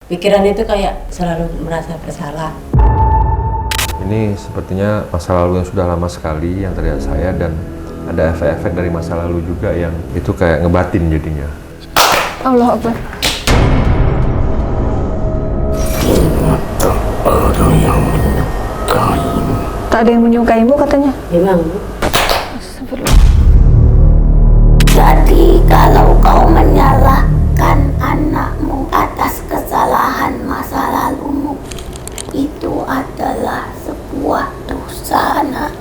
Pikiran itu kayak selalu merasa bersalah. Ini sepertinya masa lalu yang sudah lama sekali yang terlihat saya, dan ada efek-efek dari masa lalu juga yang itu kayak ngebatin jadinya. Allah Akbar. Tak ada yang menyukaimu katanya. Memang. Jadi kalau kau menyalahkan anakmu atas kesalahan masa lalumu, itu adalah sebuah dosa, nak.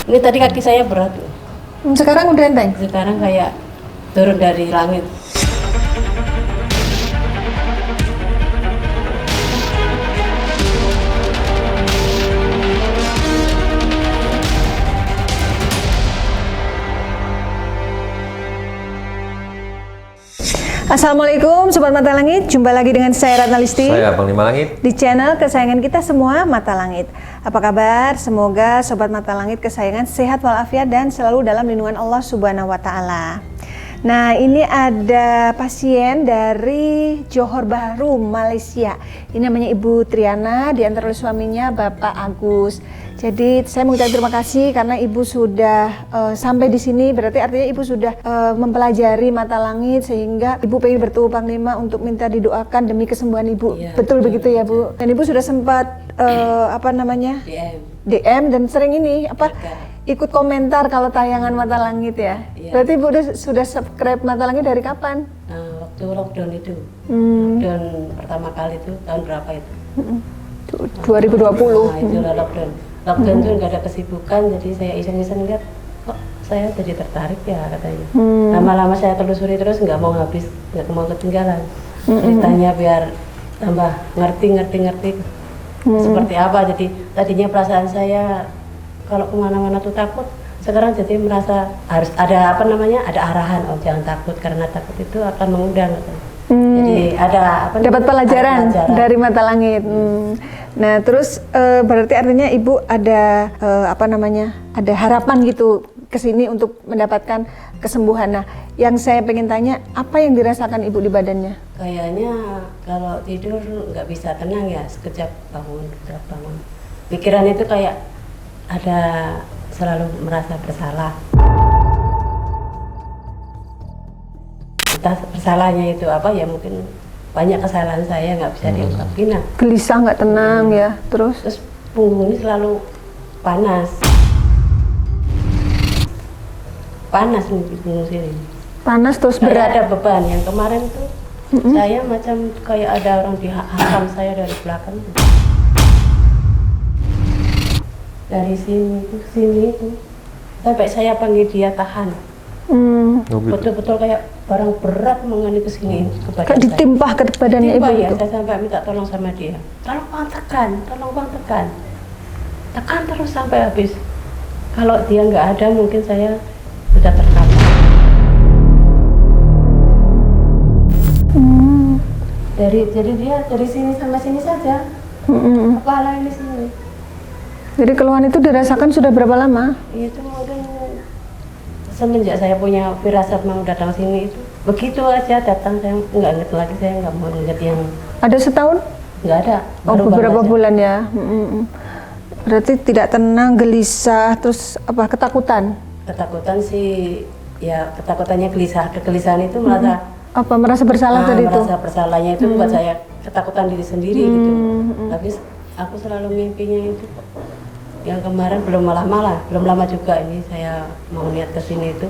Ini tadi kaki saya berat. Sekarang udah enteng? Sekarang kayak turun dari langit. Assalamualaikum Sobat Mata Langit, jumpa lagi dengan saya Ratna Listi Saya Panglima Langit. di channel kesayangan kita semua, Mata Langit. Apa kabar? Semoga Sobat Mata Langit kesayangan sehat walafiat dan selalu dalam lindungan Allah Subhanahu wa Ta'ala. Nah, ini ada pasien dari Johor Bahru, Malaysia. Ini namanya Ibu Triana, diantar oleh suaminya Bapak Agus. Jadi saya mengucapkan terima kasih karena Ibu sudah sampai di sini, berarti artinya Ibu sudah mempelajari Mata Langit sehingga Ibu pengen bertemu Panglima untuk minta didoakan demi kesembuhan Ibu. Ya, betul begitu ya Bu? Dan Ibu sudah sempat DM dan sering ini ikut komentar kalau tayangan Mata Langit ya. Iya. Berarti Ibu sudah subscribe Mata Langit dari kapan? Waktu lockdown itu. Lockdown pertama kali itu tahun berapa itu? 2020. Nah, itulah lockdown. Lockdown itu nggak ada kesibukan, jadi saya iseng-iseng lihat kok saya jadi tertarik ya katanya. Lama-lama saya telusuri terus, nggak mau habis, nggak mau ketinggalan. Ceritanya biar tambah ngerti. Seperti apa, jadi tadinya perasaan saya kalau kemana-mana tuh takut, sekarang jadi merasa harus ada ada arahan, oh jangan takut karena takut itu akan mengundang. Jadi ada dapat pelajaran dari Mata Langit. Nah, terus berarti artinya Ibu ada ada harapan gitu ke sini untuk mendapatkan kesembuhan. Nah, yang saya pengen tanya, apa yang dirasakan Ibu di badannya? Kayaknya kalau tidur nggak bisa tenang ya, sekejap bangun. Pikiran itu kayak ada selalu merasa bersalah. Entah bersalahnya itu apa ya, mungkin banyak kesalahan saya nggak bisa diungkapin. Nah, Gelisah, nggak tenang ya, terus punggung ini selalu panas nih di punggung sini. panas terus Kayak berat. ada beban. Yang kemarin tuh saya macam kayak ada orang dihantam saya dari belakang. Dari sini ke sini itu sampai saya panggil dia tahan. Betul-betul kayak barang berat mengenai ke sini ke badan Kayak ditimpah ke badannya Ibu ya, itu. saya sampai minta tolong sama dia. Tolong bang tekan. Tekan terus sampai habis. Kalau dia nggak ada mungkin saya sudah terkapar. Jadi dia dari sini sama sini saja. Kepala ini sini. Jadi keluhan itu dirasakan sudah berapa lama? Itu mungkin semenjak saya punya firasat mau datang sini itu begitu aja datang, saya nggak inget lagi, saya nggak mau inget yang Ada setahun? nggak ada. Beberapa aja. bulan ya. Berarti tidak tenang, gelisah, terus ketakutan? Ketakutan sih ya, ketakutannya gelisah, kegelisahan itu Merasa bersalah tadi itu? merasa bersalahnya itu buat saya ketakutan diri sendiri gitu. Tapi aku selalu mimpinya itu yang kemarin belum lama juga ini saya mau niat ke sini itu,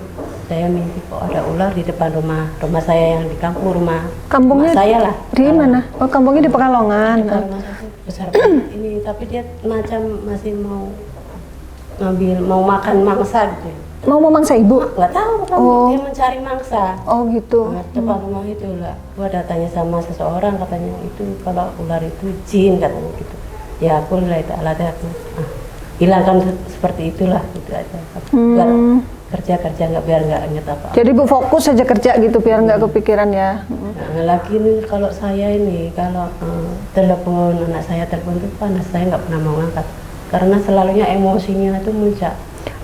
saya mimpi kok ada ular di depan rumah saya yang di kampung, Kampungnya saya lah. di mana? Oh, kampungnya di Pekalongan. Depan rumah saya besar banget ini, tapi dia macam masih mau makan mangsa gitu. Mau memangsa Ibu? Nggak tahu, dia mencari mangsa. Oh gitu. Nah, depan rumah itu lah. Gua datanya sama seseorang, katanya itu kalau ular itu jin katanya gitu. Ya aku lillahi ta'ala aku hilangkan seperti itulah gitu aja. Biar kerja biar nggak inget apa. Jadi Bu fokus saja kerja gitu biar nggak kepikiran ya. Nah, lagi nih kalau saya ini kalau telepon anak saya, telepon itu panas, saya nggak pernah mau ngangkat. karena selalunya emosinya itu muncak.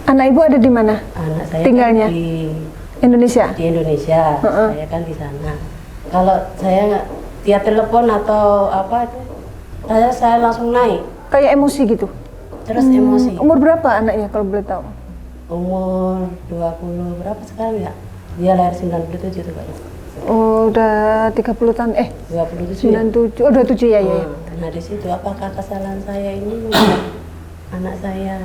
Anak ibu ada di mana? Anak saya Tinggalnya? kan di Indonesia? Indonesia, saya kan di sana. Kalau saya dia telepon atau apa itu, saya langsung naik. Kayak emosi gitu? Terus emosi. Umur berapa anaknya kalau boleh tahu? Umur 20 berapa sekarang ya? Dia lahir 97 tuh Pak. Oh, udah 30 tahun. 27 ya? 97. Oh, 27 ya, ya. Nah di situ apakah kesalahan saya ini membuat anak saya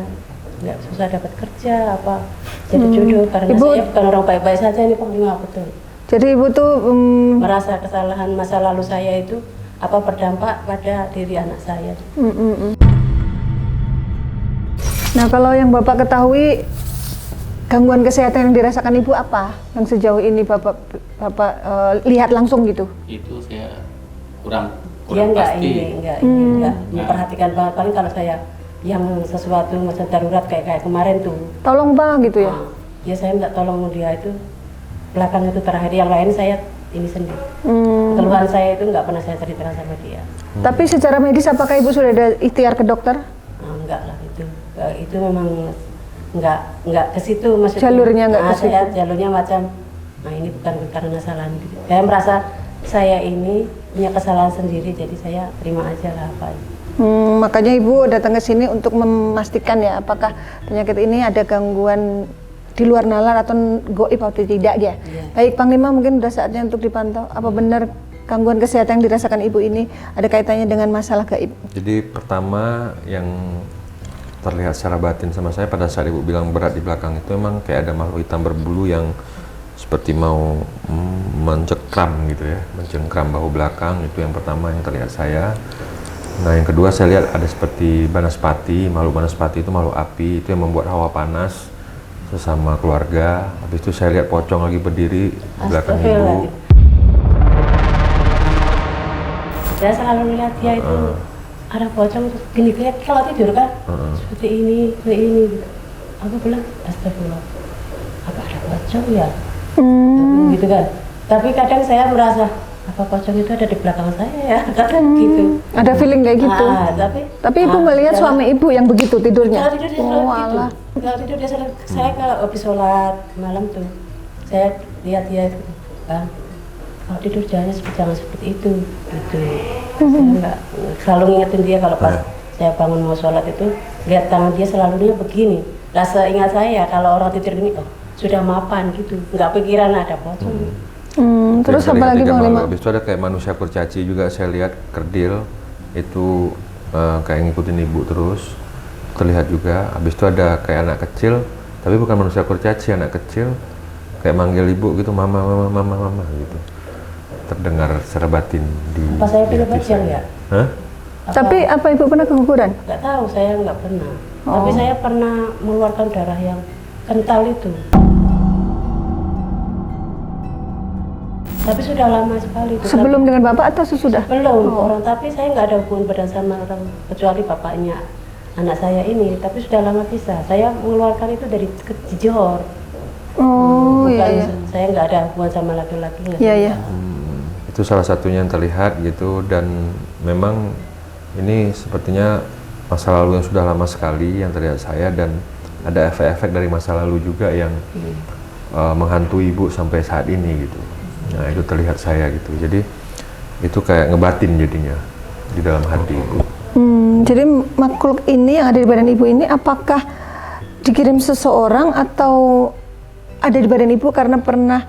nggak susah dapat kerja apa jadi jodoh karena Ibu, saya bukan orang baik-baik saja ini Panglima betul. jadi ibu tuh Merasa kesalahan masa lalu saya itu apa berdampak pada diri anak saya. Nah, kalau yang Bapak ketahui gangguan kesehatan yang dirasakan ibu apa? Yang sejauh ini Bapak lihat langsung gitu? Itu saya kurang Dia nggak pasti. nggak memperhatikan banget paling kalau saya yang sesuatu masa darurat kayak kemarin tuh. Tolong Pak gitu ya? Ya saya minta tolong dia itu belakang itu terakhir, yang lain saya ini sendiri. Keluhan saya itu nggak pernah saya ceritakan sama dia. Tapi secara medis apakah ibu sudah ada ikhtiar ke dokter? Enggak lah itu memang nggak ke situ maksudnya. Jalurnya nggak ke situ. Saya jalurnya macam ini bukan karena kesalahan. Saya merasa saya ini punya kesalahan sendiri, jadi saya terima aja lah apa. Makanya ibu datang ke sini untuk memastikan ya apakah penyakit ini ada gangguan di luar nalar atau goib atau tidak ya. Baik Panglima, mungkin sudah saatnya untuk dipantau apa benar gangguan kesehatan yang dirasakan ibu ini ada kaitannya dengan masalah gaib. Jadi pertama yang terlihat secara batin sama saya pada saat ibu bilang berat di belakang itu memang kayak ada makhluk hitam berbulu yang seperti mau mencengkram gitu ya, mencengkram bahu belakang, itu yang pertama yang terlihat saya. Nah yang kedua saya lihat ada seperti banaspati, makhluk banaspati itu makhluk api, itu yang membuat hawa panas sesama keluarga. Habis itu saya lihat pocong lagi berdiri di belakang ibu. Saya selalu lihat dia itu ada pocong terus gini kalau tidur kan seperti ini gitu. Aku bilang astagfirullah, apa ada pocong ya? Gitu kan. Tapi kadang saya merasa apa pocong itu ada di belakang saya ya, kadang gitu. Ada feeling kayak gitu. Tapi ibu melihat suami ibu yang begitu tidurnya. Kalau tidur dia selalu gitu. Kalau tidur dia selalu, saya kalau habis sholat malam tuh, saya lihat dia itu, Bang, kalau tidur jangan seperti itu, gitu. Saya nggak selalu ngingetin dia kalau pas saya bangun mau sholat itu, lihat tangan dia selalunya begini. Rasa ingat saya kalau orang tidur ini, sudah mapan gitu, nggak pikiran ada pocong. Terus apa lagi Panglima? Habis itu ada kayak manusia kurcaci juga saya lihat, kerdil itu kayak ngikutin ibu terus terlihat juga. Habis itu ada kayak anak kecil tapi bukan manusia kurcaci, anak kecil kayak manggil ibu gitu, mama gitu, terdengar secara batin di apa saya di pilih hati pocong saya. ya? Hah? Tapi apa ibu pernah keguguran? Nggak tahu, saya nggak pernah. Tapi saya pernah mengeluarkan darah yang kental itu. Tapi sudah lama sekali itu. Sebelum dengan bapak atau sesudah? Belum orang, tapi saya nggak ada hubungan badan sama orang kecuali bapaknya anak saya ini. Tapi sudah lama pisah. Saya mengeluarkan itu dari Johor. Oh iya. Saya nggak ada hubungan sama laki-laki. Iya. Itu salah satunya yang terlihat gitu, dan memang ini sepertinya masa lalu yang sudah lama sekali yang terlihat saya, dan ada efek-efek dari masa lalu juga yang menghantui ibu sampai saat ini gitu. Nah itu terlihat saya gitu, jadi itu kayak ngebatin jadinya di dalam hati ibu. Jadi makhluk ini yang ada di badan ibu ini apakah dikirim seseorang atau ada di badan ibu karena pernah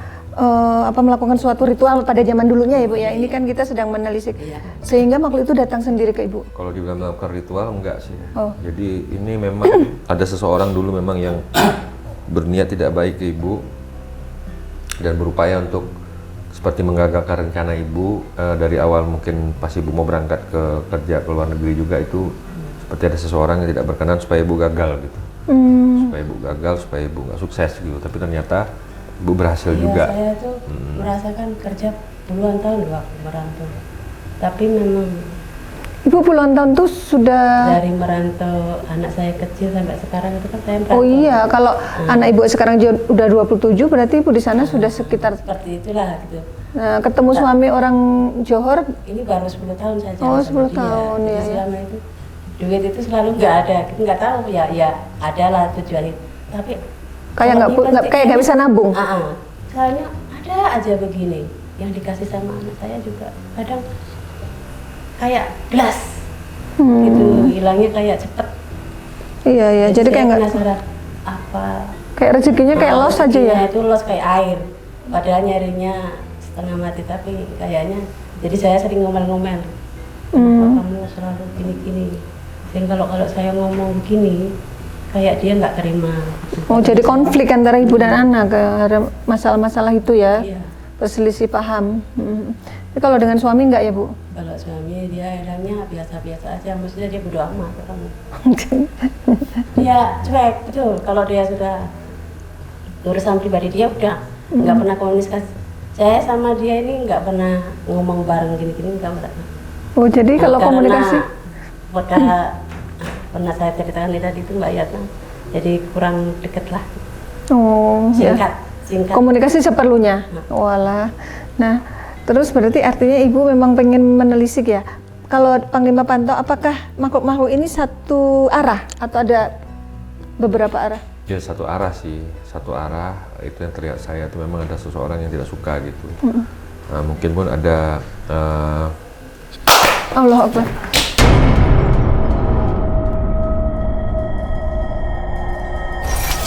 melakukan suatu ritual pada zaman dulunya ya Bu ya? Ini kan kita sedang menelisik, sehingga makhluk itu datang sendiri ke ibu. Kalau dibilang melakukan ritual enggak sih. Jadi ini memang ada seseorang dulu memang yang berniat tidak baik ke ibu dan berupaya untuk seperti menggagalkan rencana ibu dari awal. Mungkin pas ibu mau berangkat ke kerja ke luar negeri juga, itu seperti ada seseorang yang tidak berkenan supaya ibu gagal gitu. Supaya ibu gagal, supaya ibu nggak sukses gitu. Tapi ternyata ibu berhasil juga. Saya tuh merasakan kerja puluhan tahun loh aku merantau. Tapi memang ibu puluhan tahun tuh sudah dari merantau anak saya kecil sampai sekarang itu kan saya merantau. Oh iya, kalau anak ibu sekarang udah 27 berarti ibu di sana sudah sekitar seperti itulah gitu. Nah, ketemu suami orang Johor. Ini baru 10 tahun saja. Oh, sama 10 tahun, Jadi ya. selama itu duit itu selalu nggak ada, kita nggak tahu ya ada lah tujuannya, tapi Kayak kalau nggak bisa nabung. soalnya ada aja begini yang dikasih sama anak saya juga kadang kayak blas gitu, hilangnya kayak cepet. Iya, jadi saya kayak nggak, penasaran apa kayak rezekinya kayak los aja ya. rezekinya itu los kayak air, padahal nyarinya setengah mati, tapi kayaknya jadi saya sering ngomel-ngomel, kenapa kamu selalu gini-gini, sehingga kalau saya ngomong begini kayak dia nggak terima. Oh, jadi konflik antara ibu dan anak karena masalah-masalah itu ya. Iya. Perselisih paham. Tapi kalau dengan suami enggak ya, Bu? Kalau suami dia orangnya biasa-biasa aja, maksudnya dia bodo amat ke kamu. Dia cuek, betul. Kalau dia sudah urusan pribadi dia udah nggak pernah komunikasi. Saya sama dia ini nggak pernah ngomong bareng gini-gini, nggak pernah. Oh, jadi kalau komunikasi pernah saya ceritakan tadi itu Mbak Yatna, jadi kurang deket lah. oh, ya. Singkat. Komunikasi seperlunya. Walah. Nah, terus berarti artinya Ibu memang pengen menelisik ya. Kalau Panglima pantau, apakah makhluk-makhluk ini satu arah atau ada beberapa arah? Ya satu arah sih, satu arah. Itu yang terlihat saya itu memang ada seseorang yang tidak suka gitu. Nah, mungkin pun ada Allah Akbar.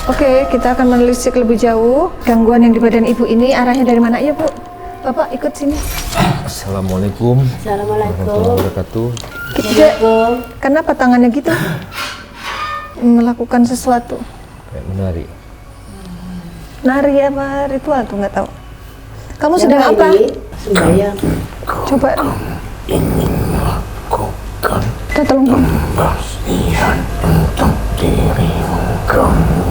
Oke, kita akan menelisik lebih jauh. Gangguan yang di badan Ibu ini arahnya dari mana ya, Bu? Bapak ikut sini. Assalamualaikum Assalamualaikum. warahmatullahi wabarakatuh. Kenapa tangannya gitu? Melakukan sesuatu. Kayak menari. Nari apa ritual tuh nggak tahu. Kamu sedang apa? Sembahyang. Coba. Kita tolong. Pembersihan untuk dirimu, kamu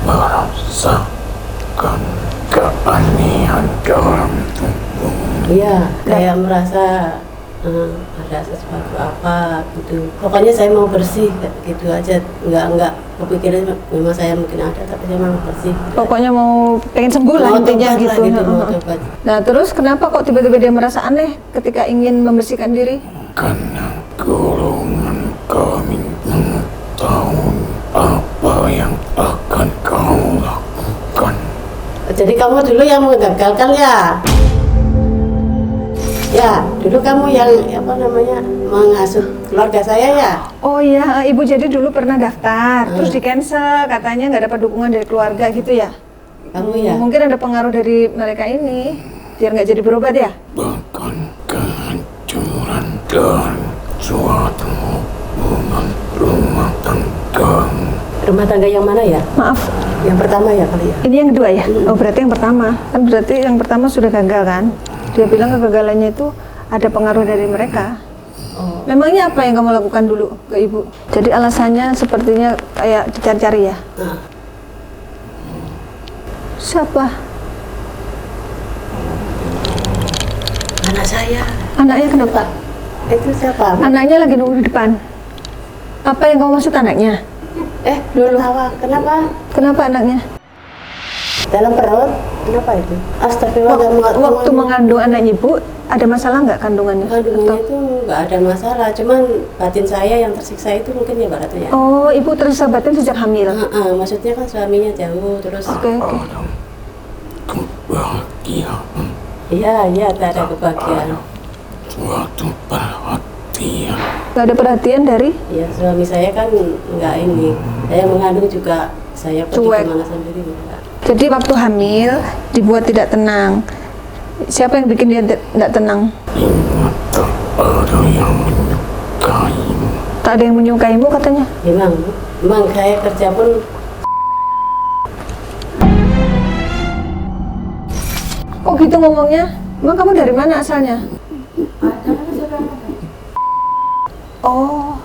merasakan keanehan dalam tubuh. Iya, kayak merasa ada sesuatu apa gitu. Pokoknya saya mau bersih gitu aja. Enggak kepikiran memang saya mungkin ada, tapi saya mau bersih. Pokoknya mau pengen sembuh lah Mau intinya tobat lah gitu. mau tobat. Nah terus kenapa kok tiba-tiba dia merasa aneh ketika ingin membersihkan diri? Karena golongan kami mengetahui apa yang akan kau lakukan. Jadi kamu dulu yang menggagalkan ya? Ya, dulu kamu yang apa namanya mengasuh keluarga saya ya? Oh iya, Ibu jadi dulu pernah daftar, terus di cancel, katanya nggak dapat dukungan dari keluarga gitu ya? Kamu ya? Mungkin ada pengaruh dari mereka ini, biar nggak jadi berobat ya? Bahkan kehancuran dan suatu hubungan rumah tanggamu. Rumah tangga yang mana ya? Maaf, Yang pertama ya kali ya? ini yang kedua ya? Oh berarti yang pertama, kan berarti yang pertama sudah gagal kan? Dia bilang kegagalannya itu ada pengaruh dari mereka. Oh. Memangnya apa yang kamu lakukan dulu ke Ibu? Jadi alasannya sepertinya kayak dicari-cari ya? Nah, Siapa? anak saya. Anaknya kenapa? Itu siapa? Anaknya lagi nunggu di depan. Apa yang kamu maksud anaknya? Dulu. Kenapa? Kenapa anaknya? Dalam perut? Kenapa itu? Astagfirullah. Waktu mengandung anak Ibu, ada masalah nggak kandungannya? kandungannya itu nggak ada masalah, cuman batin saya yang tersiksa itu mungkin ya Mbak Ratu ya. Oh, Ibu tersiksa batin sejak hamil? Maksudnya kan suaminya jauh terus. Oke. Kebahagiaan, Iya, tak ada kebahagiaan. suatu perhatian. Nggak ada perhatian dari? Ya suami saya kan nggak ini. Saya mengandung juga saya pergi Cuek. kemana sendiri enggak. Jadi waktu hamil dibuat tidak tenang. Siapa yang bikin dia tidak tenang? Ingat tak ada yang menyukaimu. Tak ada yang menyukaimu katanya. Memang saya kerja pun Kok gitu ngomongnya? Emang kamu dari mana asalnya? Oh.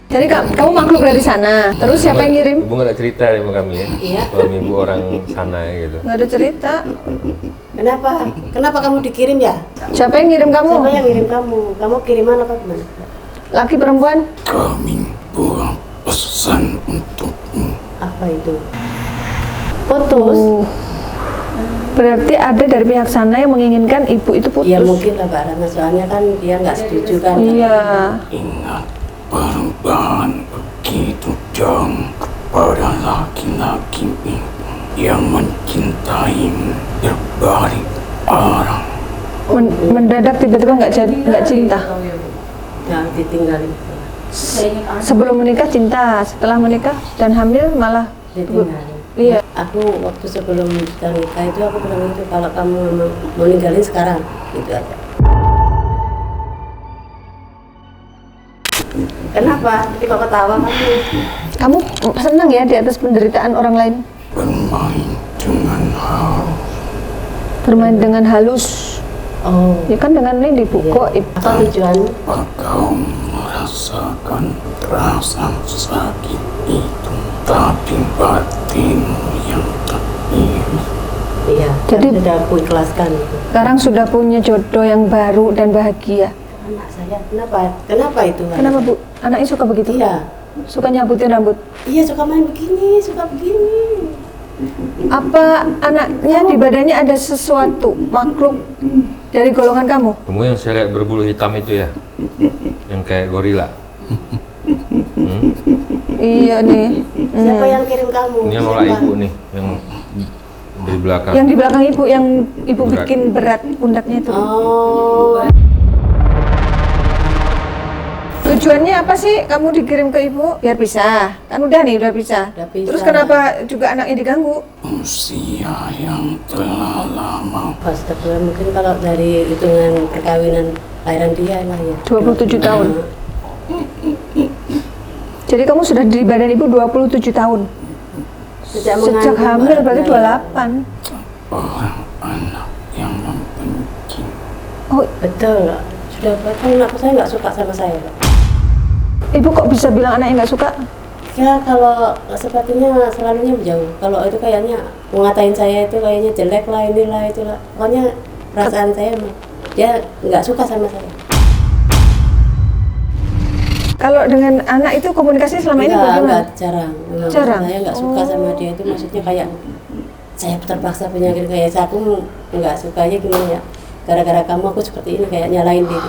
Jadi kamu makhluk dari sana. Terus siapa yang ngirim? Ibu nggak ada cerita sama kami ya? Iya. Suami ibu orang sana gitu. Nggak ada cerita. Kenapa kamu dikirim ya? Siapa yang ngirim kamu? Siapa yang ngirim kamu? Kamu kiriman apa gimana? Laki perempuan? Kami buang pesan untukmu. Apa itu? Putus. Berarti ada dari pihak sana yang menginginkan ibu itu putus. Ya mungkin lah Mbak Ratna, soalnya kan dia nggak setuju kan. Iya. Ingat perubahan begitu jauh kepada laki-laki yang mencintaimu berbalik arah. Mendadak tiba-tiba nggak cinta. Yang ditinggalin. Sebelum menikah cinta, setelah menikah dan hamil malah Ditinggalin. iya. Aku waktu sebelum kita nikah itu aku bilang itu, kalau kamu memang mau ninggalin sekarang, gitu aja. Kenapa? Jadi kok ketawa kamu? Kamu senang ya di atas penderitaan orang lain? Bermain dengan halus. Bermain dengan halus. Oh, Ya kan dengan ini Bu, iya. Goib. Apa tujuanmu? Kau merasakan rasa sakit itu, tapi batinmu yang terima. Iya, Jadi- sudah aku ikhlaskan itu. Sekarang sudah punya jodoh yang baru dan bahagia. Anak saya, kenapa itu? Kenapa Bu? Anaknya suka begitu? Iya, Suka nyabutin rambut? iya suka main begini, suka begini. Apa anaknya di badannya ada sesuatu, makhluk dari golongan kamu? Kamu yang saya lihat berbulu hitam itu ya, yang kayak gorila. Iya nih. Siapa yang kirim kamu? Ini yang oleh ibu nih, yang di belakang. Yang di belakang ibu, yang ibu Berat. bikin berat pundaknya itu. Oh, Tujuannya apa sih kamu dikirim ke ibu? Biar bisa. Kan udah nih, udah bisa. Udah bisa. Terus kenapa juga anaknya diganggu? Usia yang telah lama astagfirullah, mungkin kalau dari hitungan perkawinan lahiran dia lah ya. 27 tahun. Jadi kamu sudah di badan ibu 27 tahun. Sejak Sejak mengandung, hamil berarti Mbak. 28. orang anak yang membenci. Oh, Betul, sudah bahkan aku saya nggak suka sama saya. Pak. ibu kok bisa bilang anaknya nggak suka? Ya kalau sepertinya selalunya menjauh. Kalau itu kayaknya mengatain saya itu kayaknya jelek lah, inilah itulah. Pokoknya perasaan saya dia nggak suka sama saya. Kalau dengan anak itu komunikasi selama ini bagaimana? Enggak, jarang. Memang Jarang? Saya nggak suka sama dia itu, maksudnya kayak saya terpaksa penyakit kayak saya, aku nggak sukanya gini ya. Gara-gara kamu aku seperti ini, kayak nyalain dia.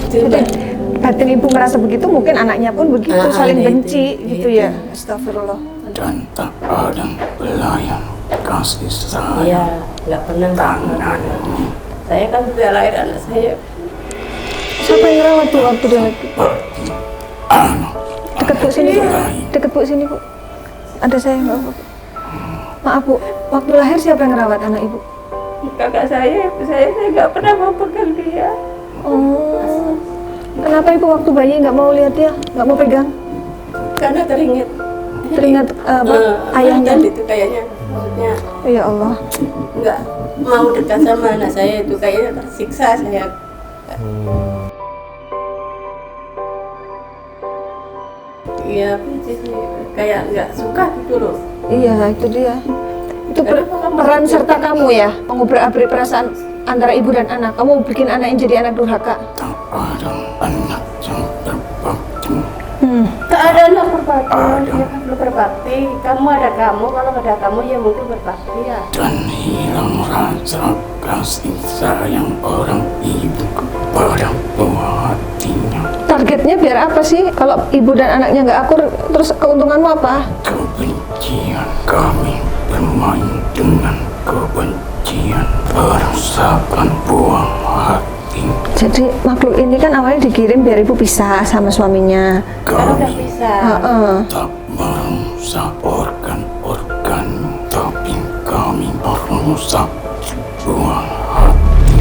Itu Mbak. Batin ibu merasa begitu, mungkin anaknya pun begitu, saling itu, benci gitu itu. ya. Astagfirullah. Dan tak ada pelayan kasih sayang. Iya, nggak pernah. Saya kan sudah lahir anak saya. Siapa yang ngerawat tuh waktu dia lagi? Anak Deket Bu sini Bu, lain deket Bu sini Bu. Ada saya nggak apa-apa. Maaf Bu, waktu lahir siapa yang ngerawat anak ibu? Kakak saya nggak pernah mau pegang dia. Oh, kenapa ibu waktu bayi nggak mau lihat dia, nggak mau pegang? Karena teringat. Teringat ayahnya? itu kayaknya, maksudnya Ya Allah. nggak mau dekat sama anak saya itu, kayaknya tersiksa saya. Iya, kayak nggak suka gitu loh. Iya, itu dia. Itu peran serta kamu ya, mengubrak-abrik perasaan antara ibu dan anak. Kamu bikin anak yang jadi anak durhaka. tak ada anak yang berbakti. Tak ada anak berbakti, dia kan belum berbakti. Kamu ada kamu, kalau ada kamu ya mungkin berbakti ya. Dan hilang rasa kasih sayang orang ibu kepada buah hatinya. Targetnya biar apa sih? Kalau ibu dan anaknya nggak akur, terus keuntunganmu apa? Kebencian kami bermain dengan kebencian, merusakan buah hati. Jadi makhluk ini kan awalnya dikirim biar ibu pisah sama suaminya. Kalau udah Kami bisa. Heeh. tak merusak organ-organ, tapi kami merusak buah hati.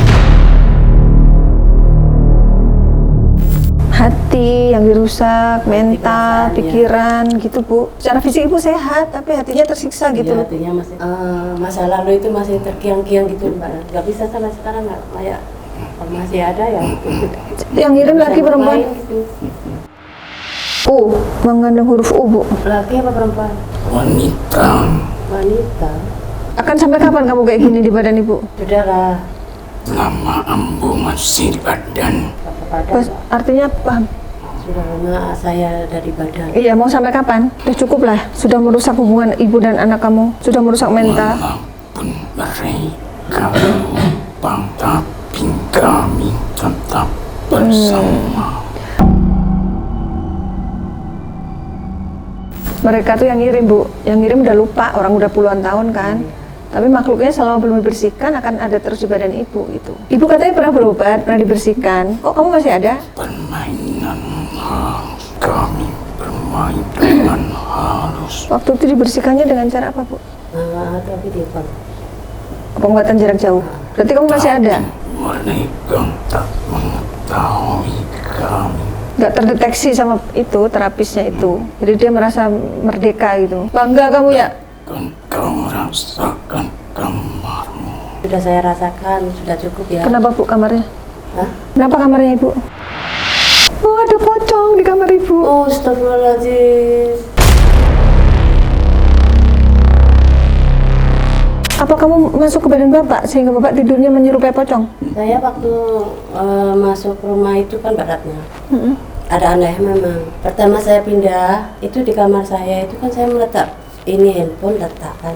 Hati yang dirusak, mental, perasaan, ya. pikiran gitu Bu. Secara fisik ibu sehat, tapi hatinya tersiksa gitu. Iya, artinya masih masa lalu itu masih terkiang-kiang gitu Mbak. Nggak bisa sampai sekarang, nggak kayak masih ada ya. Yang ngirim laki Bisa perempuan. ngapain gitu. U, mengandung huruf U Bu. Laki apa perempuan? Wanita Wanita. Akan sampai kapan kamu kayak gini di badan ibu? Sudahlah. lama ambu masih di badan. Kepada Pas, artinya paham. sudah lama saya dari badan. Iya, mau sampai kapan? Udah cukup lah, sudah merusak hubungan ibu dan anak kamu, sudah merusak mental. Walaupun mereka lupa, tapi kami tetap bersama. Mereka tuh yang ngirim, Bu, yang ngirim udah lupa, orang udah puluhan tahun kan. Tapi makhluknya selama belum dibersihkan akan ada terus di badan ibu gitu. Ibu katanya pernah berobat, pernah dibersihkan. Kok kamu masih ada? Permainan halus, kami bermain dengan halus. Waktu itu dibersihkannya dengan cara apa, Bu? Tapi di kon. Pengobatan jarak jauh. Berarti kamu masih ada? Mereka tak mengetahui kami. Nggak terdeteksi sama itu, terapisnya itu. Jadi dia merasa merdeka gitu. Bangga kamu ya? Kan kau rasakan kamarmu. Sudah saya rasakan, sudah cukup ya. Kenapa, Bu, kamarnya? Hah? Kenapa kamarnya Ibu? Oh, ada pocong di kamar Ibu. Oh, astagfirullahaladzim. Apa kamu masuk ke badan Bapak sehingga Bapak tidurnya menyerupai pocong? Saya waktu masuk rumah itu kan baratnya. Ada aneh memang. Pertama saya pindah, itu di kamar saya itu kan saya meletak ini handphone letakkan.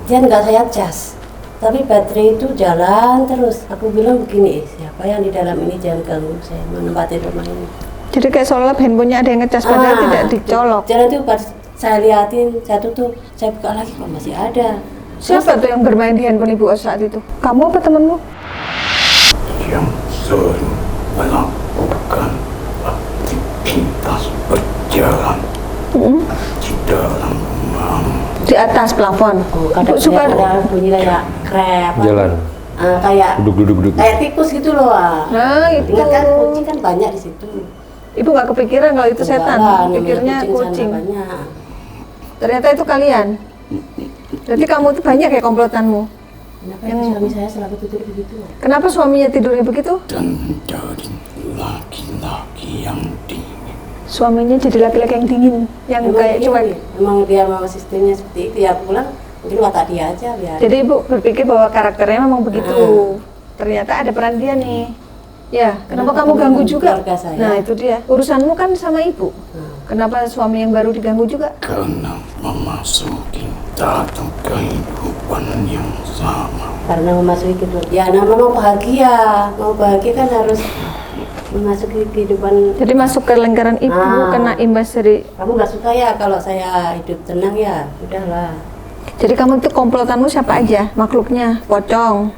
Dia nggak saya cas, tapi baterai itu jalan terus. Aku bilang begini, siapa yang di dalam ini, jangan ganggu saya menempati rumah ini. Jadi kayak seolah handphonenya ada yang ngecas padahal tidak dicolok. Jalan itu pas saya liatin, saya tutup, saya buka lagi kok masih ada. Siapa tuh yang bermain di handphone Ibu saat itu? Kamu apa temenmu? Yang sering melakukan aktivitas berjalan di dalam rumah. Di atas plafon. Oh, Ibu kadang suka ada bunyi kayak krep. Jalan. Kayak Duduk. kayak tikus gitu loh. Nah, itu. Ingat kan kucing kan banyak di situ. Ibu nggak kepikiran kalau itu setan, Enggak lah, namanya pikirnya sana kucing. banyak. Ternyata itu kalian. Berarti kamu tuh banyak ya komplotanmu. Kenapa suami saya selalu tidur begitu? Kenapa suaminya tidurnya begitu? Dan dari laki-laki yang dingin. Suaminya jadi laki-laki yang dingin, yang kayak cuek. Emang dia mau sistemnya seperti itu ya, pulang mungkin watak dia aja biar. Jadi Ibu berpikir bahwa karakternya memang begitu. Ternyata ada peran dia nih. Ya, kenapa kamu ganggu juga? Keluarga saya. Nah, itu dia. Urusanmu kan sama Ibu. Kenapa suami yang baru diganggu juga? Karena memasuki satu kehidupan yang sama. Karena memasuki kehidupan. Ya, nah memang bahagia. Mau bahagia kan harus memasuki kehidupan. Jadi masuk ke lingkaran Ibu, kena imbas dari. Kamu nggak suka ya kalau saya hidup tenang ya? Udahlah. Jadi kamu itu komplotanmu siapa aja? Makhluknya, pocong.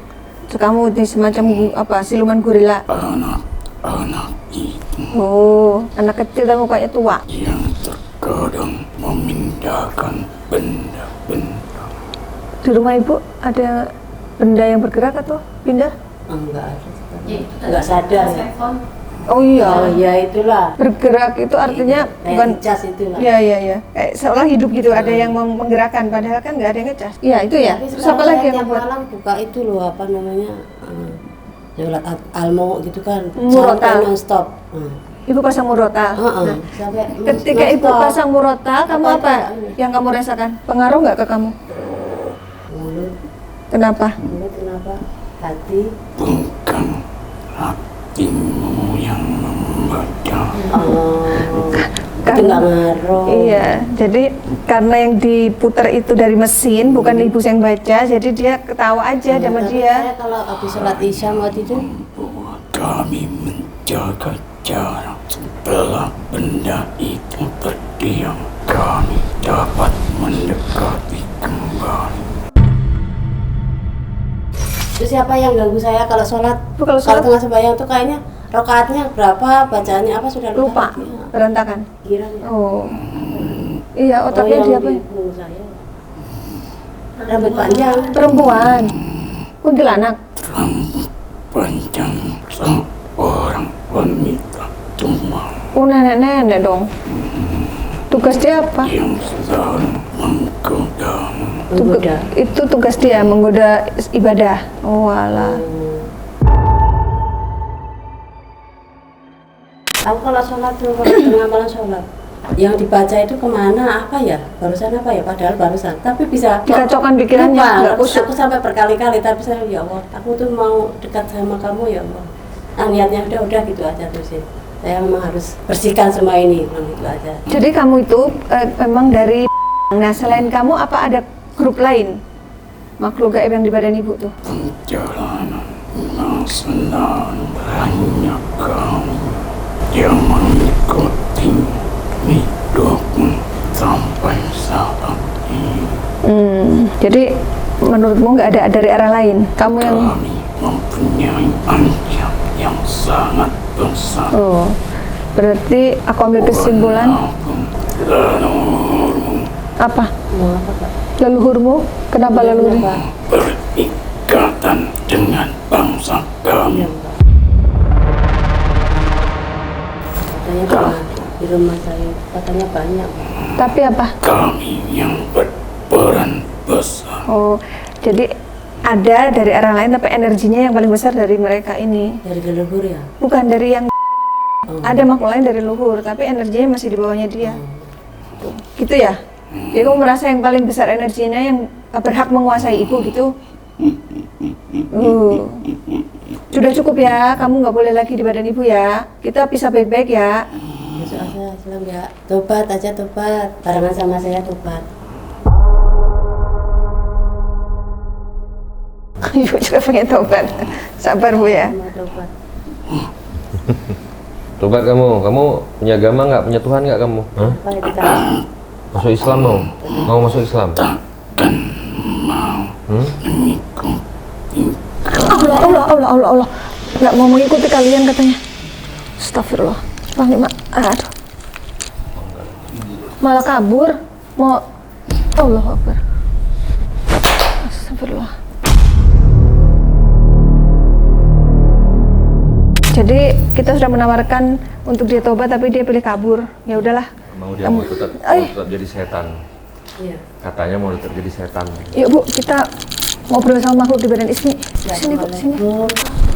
Terus kamu di semacam apa? Siluman gorila. Anak-anak itu Oh, anak kecil tapi mukanya tua. yang terkadang memindahkan benda-benda. Di rumah Ibu ada benda yang bergerak atau pindah? Enggak ada. Enggak sadar ya. Oh iya. Oh iya itulah. Bergerak itu artinya Kayak bukan. dicas itulah. Iya. Kayak seolah hidup gitu, ada yang menggerakkan padahal kan nggak ada yang ngecas. Iya, itu ya. Tapi Terus sekarang apa lagi saya yang tiap membuat? malam buka itu loh apa namanya sholat almo gitu kan Murotal. sampai non-stop. Ibu pasang murotal. Nah, Sampai ketika Ibu non-stop. pasang murotal, kamu apa yang kamu rasakan? Pengaruh nggak ke kamu? Mulut, Kenapa? kenapa? Hati. Bukan hatimu yang membaca. Itu nggak ngaruh. Iya, jadi karena yang diputar itu dari mesin, bukan Ibu yang baca, jadi dia ketawa aja sama Tapi dia. saya kalau habis sholat isya mau tidur, Bahwa kami menjaga jarak setelah benda itu terdiam. Kami dapat mendekati kembali. itu siapa yang ganggu saya kalau sholat? Bu, kalau sholat- tengah sembahyang tuh kayaknya rakaatnya berapa, bacaannya apa sudah Lupa, Iya. berantakan. Kiranya. Oh, iya, otaknya dia apa? di punggung saya. Rambut panjang. Perempuan, kuntilanak. Rambut panjang seorang wanita tua Oh, nenek-nenek dong. Tugas dia apa? yang selalu menggodamu. Menggoda. Itu tugas dia, menggoda ibadah. Oh, alah. Aku kalau sholat tuh, kalau tengah malam sholat, yang dibaca itu kemana, apa ya? Barusan apa ya? Padahal barusan, tapi bisa Dikacaukan pikirannya, lupa. nggak khusyuk. Aku sampai berkali-kali, tapi saya ya Allah, aku tuh mau dekat sama kamu ya Allah. Niatnya udah gitu aja terus sih. saya memang harus bersihkan semua ini, itu aja. Jadi kamu itu memang dari. Nah selain kamu apa ada grup lain makhluk gaib yang di badan ibu tuh? Perjalanan masalah banyak kamu yang mengikuti hidupmu sampai saat ini. Jadi menurutmu nggak ada dari arah lain? Kamu yang Kami mempunyai andil yang sangat besar. oh, berarti aku ambil kesimpulan Walaupun leluhurmu apa? Mau apa Pak? Leluhurmu? Kenapa Iya, leluhur? Pak. berikatan dengan bangsa kami. Iya, Pak. Katanya di rumah saya, katanya banyak, Pak. Tapi apa? Kami yang berperan besar. Oh, jadi ada dari arah lain tapi energinya yang paling besar dari mereka ini. Dari leluhur ya. Bukan dari yang ada makhluk lain dari luhur, tapi energinya masih di bawahnya dia. Tuh, gitu ya? Jadi kamu merasa yang paling besar energinya yang berhak menguasai ibu gitu? Sudah cukup ya, kamu nggak boleh lagi di badan ibu ya. Kita pisah baik-baik ya. Besok aja Islam ya. Tobat aja tobat. Barengan sama saya tobat. Ibu juga pengen tobat. Sabar bu ya. Sama tobat. Tobat kamu punya agama nggak? Punya Tuhan nggak kamu? Hah? Apa ya kita? Masuk Islam mau? Mau masuk Islam? Takkan mau mengikuti Allah. Nggak mau mengikuti kalian katanya. Astagfirullah. Panglima. Aduh. Malah kabur. Mau. Allahu Akbar. Astagfirullah. Jadi kita sudah menawarkan untuk dia tobat tapi dia pilih kabur. Ya udahlah. Mau dia mau tetap jadi setan. Iya. Katanya mau tetap jadi setan. Yuk bu, kita ngobrol sama makhluk di badan Ismi. Sini bu, sini.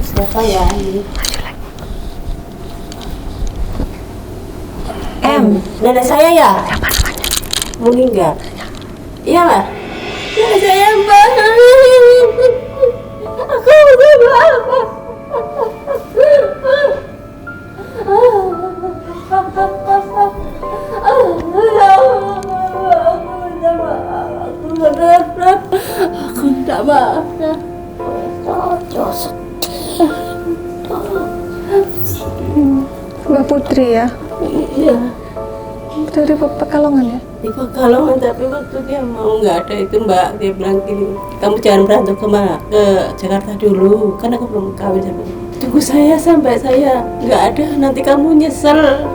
Siapa ya ini? M. Nenek saya ya? Siapa namanya? Meninggal. Iya Mbak. Nenek saya Mbak. Aku udah apa? Aku minta maaf. Jojo sedih. Mbak Putri ya? Iya. Dari Pekalongan ya? Di Pekalongan, tapi waktu dia mau nggak ada itu Mbak, dia bilang gini, kamu jangan berantau ke Jakarta dulu, kan aku belum kawin sama. Tunggu saya sampai saya nggak ada, nanti kamu nyesel.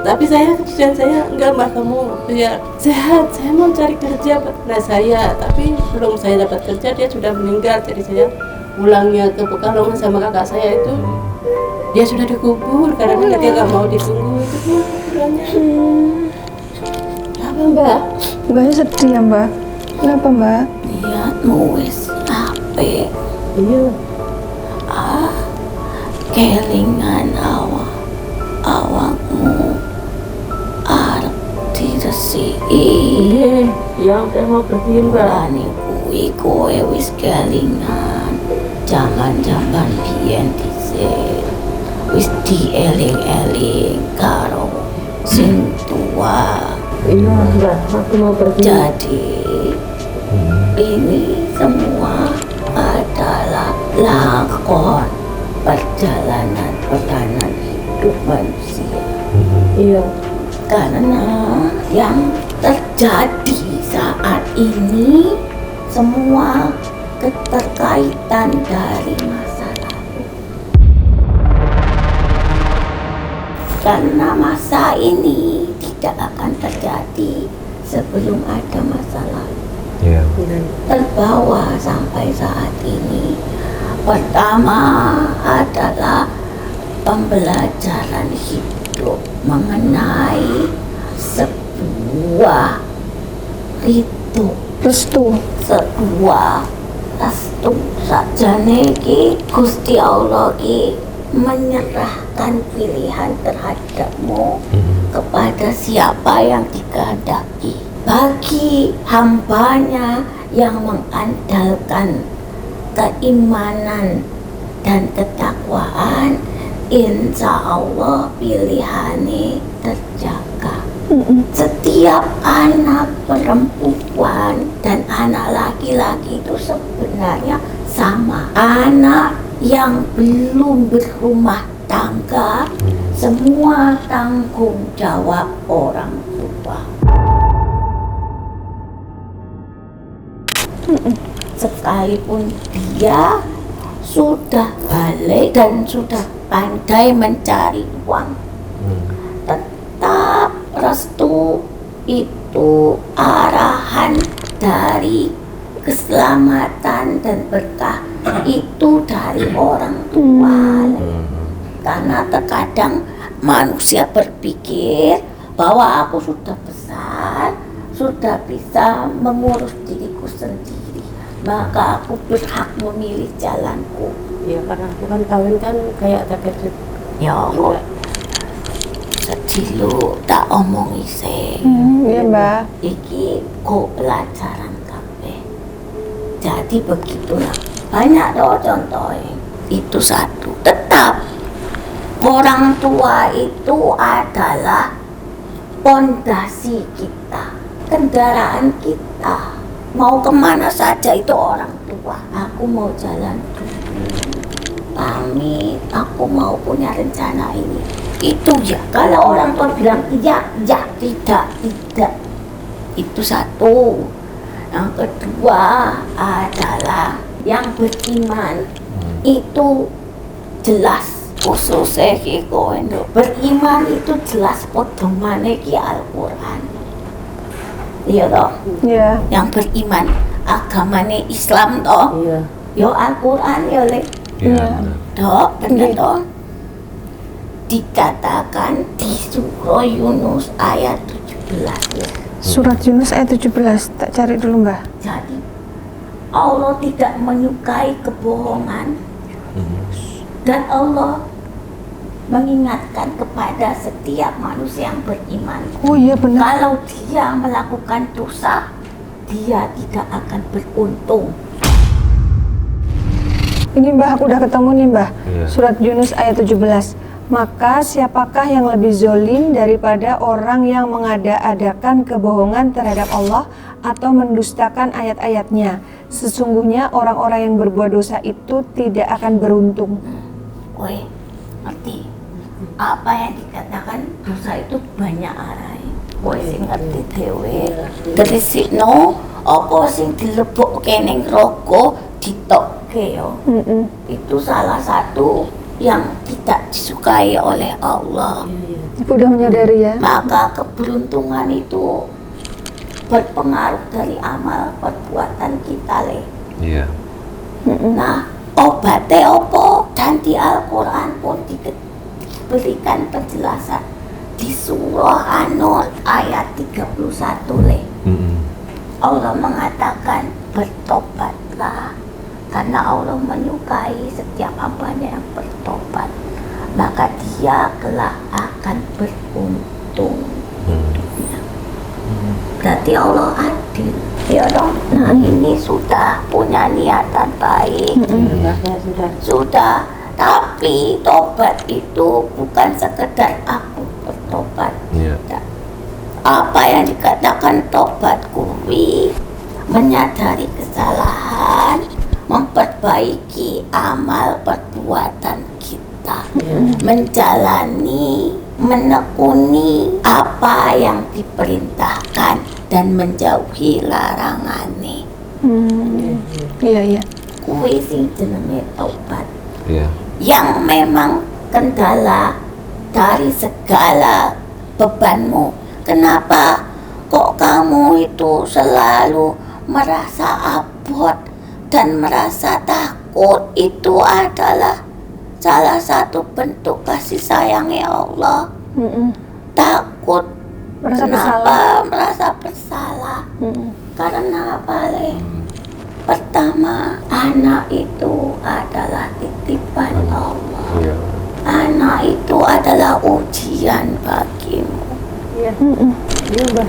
Tapi saya kejujuran saya enggak Mbak, kamu ya sehat, saya mau cari kerja nah saya, tapi belum saya dapat kerja dia sudah meninggal, jadi saya pulangnya ke Pekalongan sama kakak saya itu dia sudah dikubur karena dia nggak mau ditunggu itu kuburannya. Apa Mbak? Mbaknya sedih ya Mbak? Kenapa Mbak? Lihatmu wis apik. Iya. Kelingan awakmu arep diresiki. Iya, yang saya mau pergi Mbak. Lani kuwi kowe wis kelingan. Jangan-jangan biyen dhisik wis dieling-eling karo sing tua. Iya Mbak, aku mau pergi. Jadi ini semua adalah lakon perjalanan hidup manusia. Iya. Karena yang terjadi saat ini semua keterkaitan dari masa lalu. Karena masa ini tidak akan terjadi sebelum ada masa lalu. Iya. Terbawa sampai saat ini. Pertama adalah pembelajaran hidup mengenai sebuah ritu, Restu. sebuah restu sakjane iki Gusti Allah ki menyerahkan pilihan terhadapmu kepada siapa yang dikehendaki. Bagi hambanya yang mengandalkan keimanan dan ketakwaan, insya Allah pilihannya terjaga. Setiap anak perempuan dan anak laki-laki itu sebenarnya sama. Anak yang belum berumah tangga, semua tanggung jawab orang tua. Sekalipun dia sudah balik dan sudah pandai mencari uang, tetap restu itu arahan dari keselamatan dan berkah itu dari orang tua. Karena terkadang manusia berpikir bahwa aku sudah besar, sudah bisa mengurus diriku sendiri, maka aku berhak memilih jalanku. Ya karena aku kan kawin kan kayak terkejut. Ya kok sedih lu tak omongi sih. Iya Mbak. Iki kok pelajaran kabeh. Jadi begitulah. Banyak loh contohnya. Itu satu. Tetap orang tua itu adalah pondasi kita, kendaraan kita. Mau kemana saja itu orang tua. Aku mau jalan dulu, pamit, aku mau punya rencana ini. Itu ya, kalau orang tua bilang iya, ya, tidak. Itu satu. Yang kedua adalah yang beriman itu jelas, khususnya kowe beriman itu jelas pedomane ki Al-Qur'an. Iya toh? Iya. Yang beriman agamane Islam toh? Iya. Yo Al-Qur'an ya Le. Iya. Dok, bener toh? Dikatakan di surah Yunus ayat 17 ya. Surat Yunus ayat 17. Tak cari dulu Mbak. Jadi Allah tidak menyukai kebohongan dan Allah mengingatkan kepada setiap manusia yang beriman. Oh iya benar. Kalau dia melakukan dosa, dia tidak akan beruntung. Ini Mbah, aku udah ketemu nih Mbah. Iya. Surat Yunus ayat 17. Maka siapakah yang lebih zolim daripada orang yang mengada-adakan kebohongan terhadap Allah atau mendustakan ayat-ayatnya? Sesungguhnya orang-orang yang berbuat dosa itu tidak akan beruntung. Kowe ngerti? Apa yang dikatakan dosa itu banyak arahnya. Kowe sing ngerti dhewe. Drisikno apa sing dilebokke ning roko ditokke yo. Itu salah satu yang tidak disukai oleh Allah. Ibu udah menyadari ya? Maka keberuntungan itu berpengaruh dari amal perbuatan kita Le. Iya. Nah, obatnya apa? Dan di Al-Quran pun diberikan penjelasan di surah An-Nur ayat 31 Le. Allah mengatakan bertobatlah, karena Allah menyukai setiap hambanya yang bertobat, maka dia kelak akan beruntung. Berarti Allah adil, ya dong. Nah ini sudah punya niatan baik, sudah. Tapi tobat itu bukan sekedar aku bertobat. Iya. Apa yang dikatakan tobat kuwi menyadari kesalahan, memperbaiki amal perbuatan kita, menjalani, menekuni apa yang diperintahkan dan menjauhi larangannya. Iya. Kuwi sing jenenge taubat. Iya. Yang memang kendala dari segala bebanmu. Kenapa kok kamu itu selalu merasa abot dan merasa takut? Itu adalah salah satu bentuk kasih sayangnya Allah. Takut. Merasa Kenapa merasa bersalah? Karena apa Le? Pertama, anak itu adalah titipan Allah. Iya. Anak itu adalah ujian bagimu. Iya.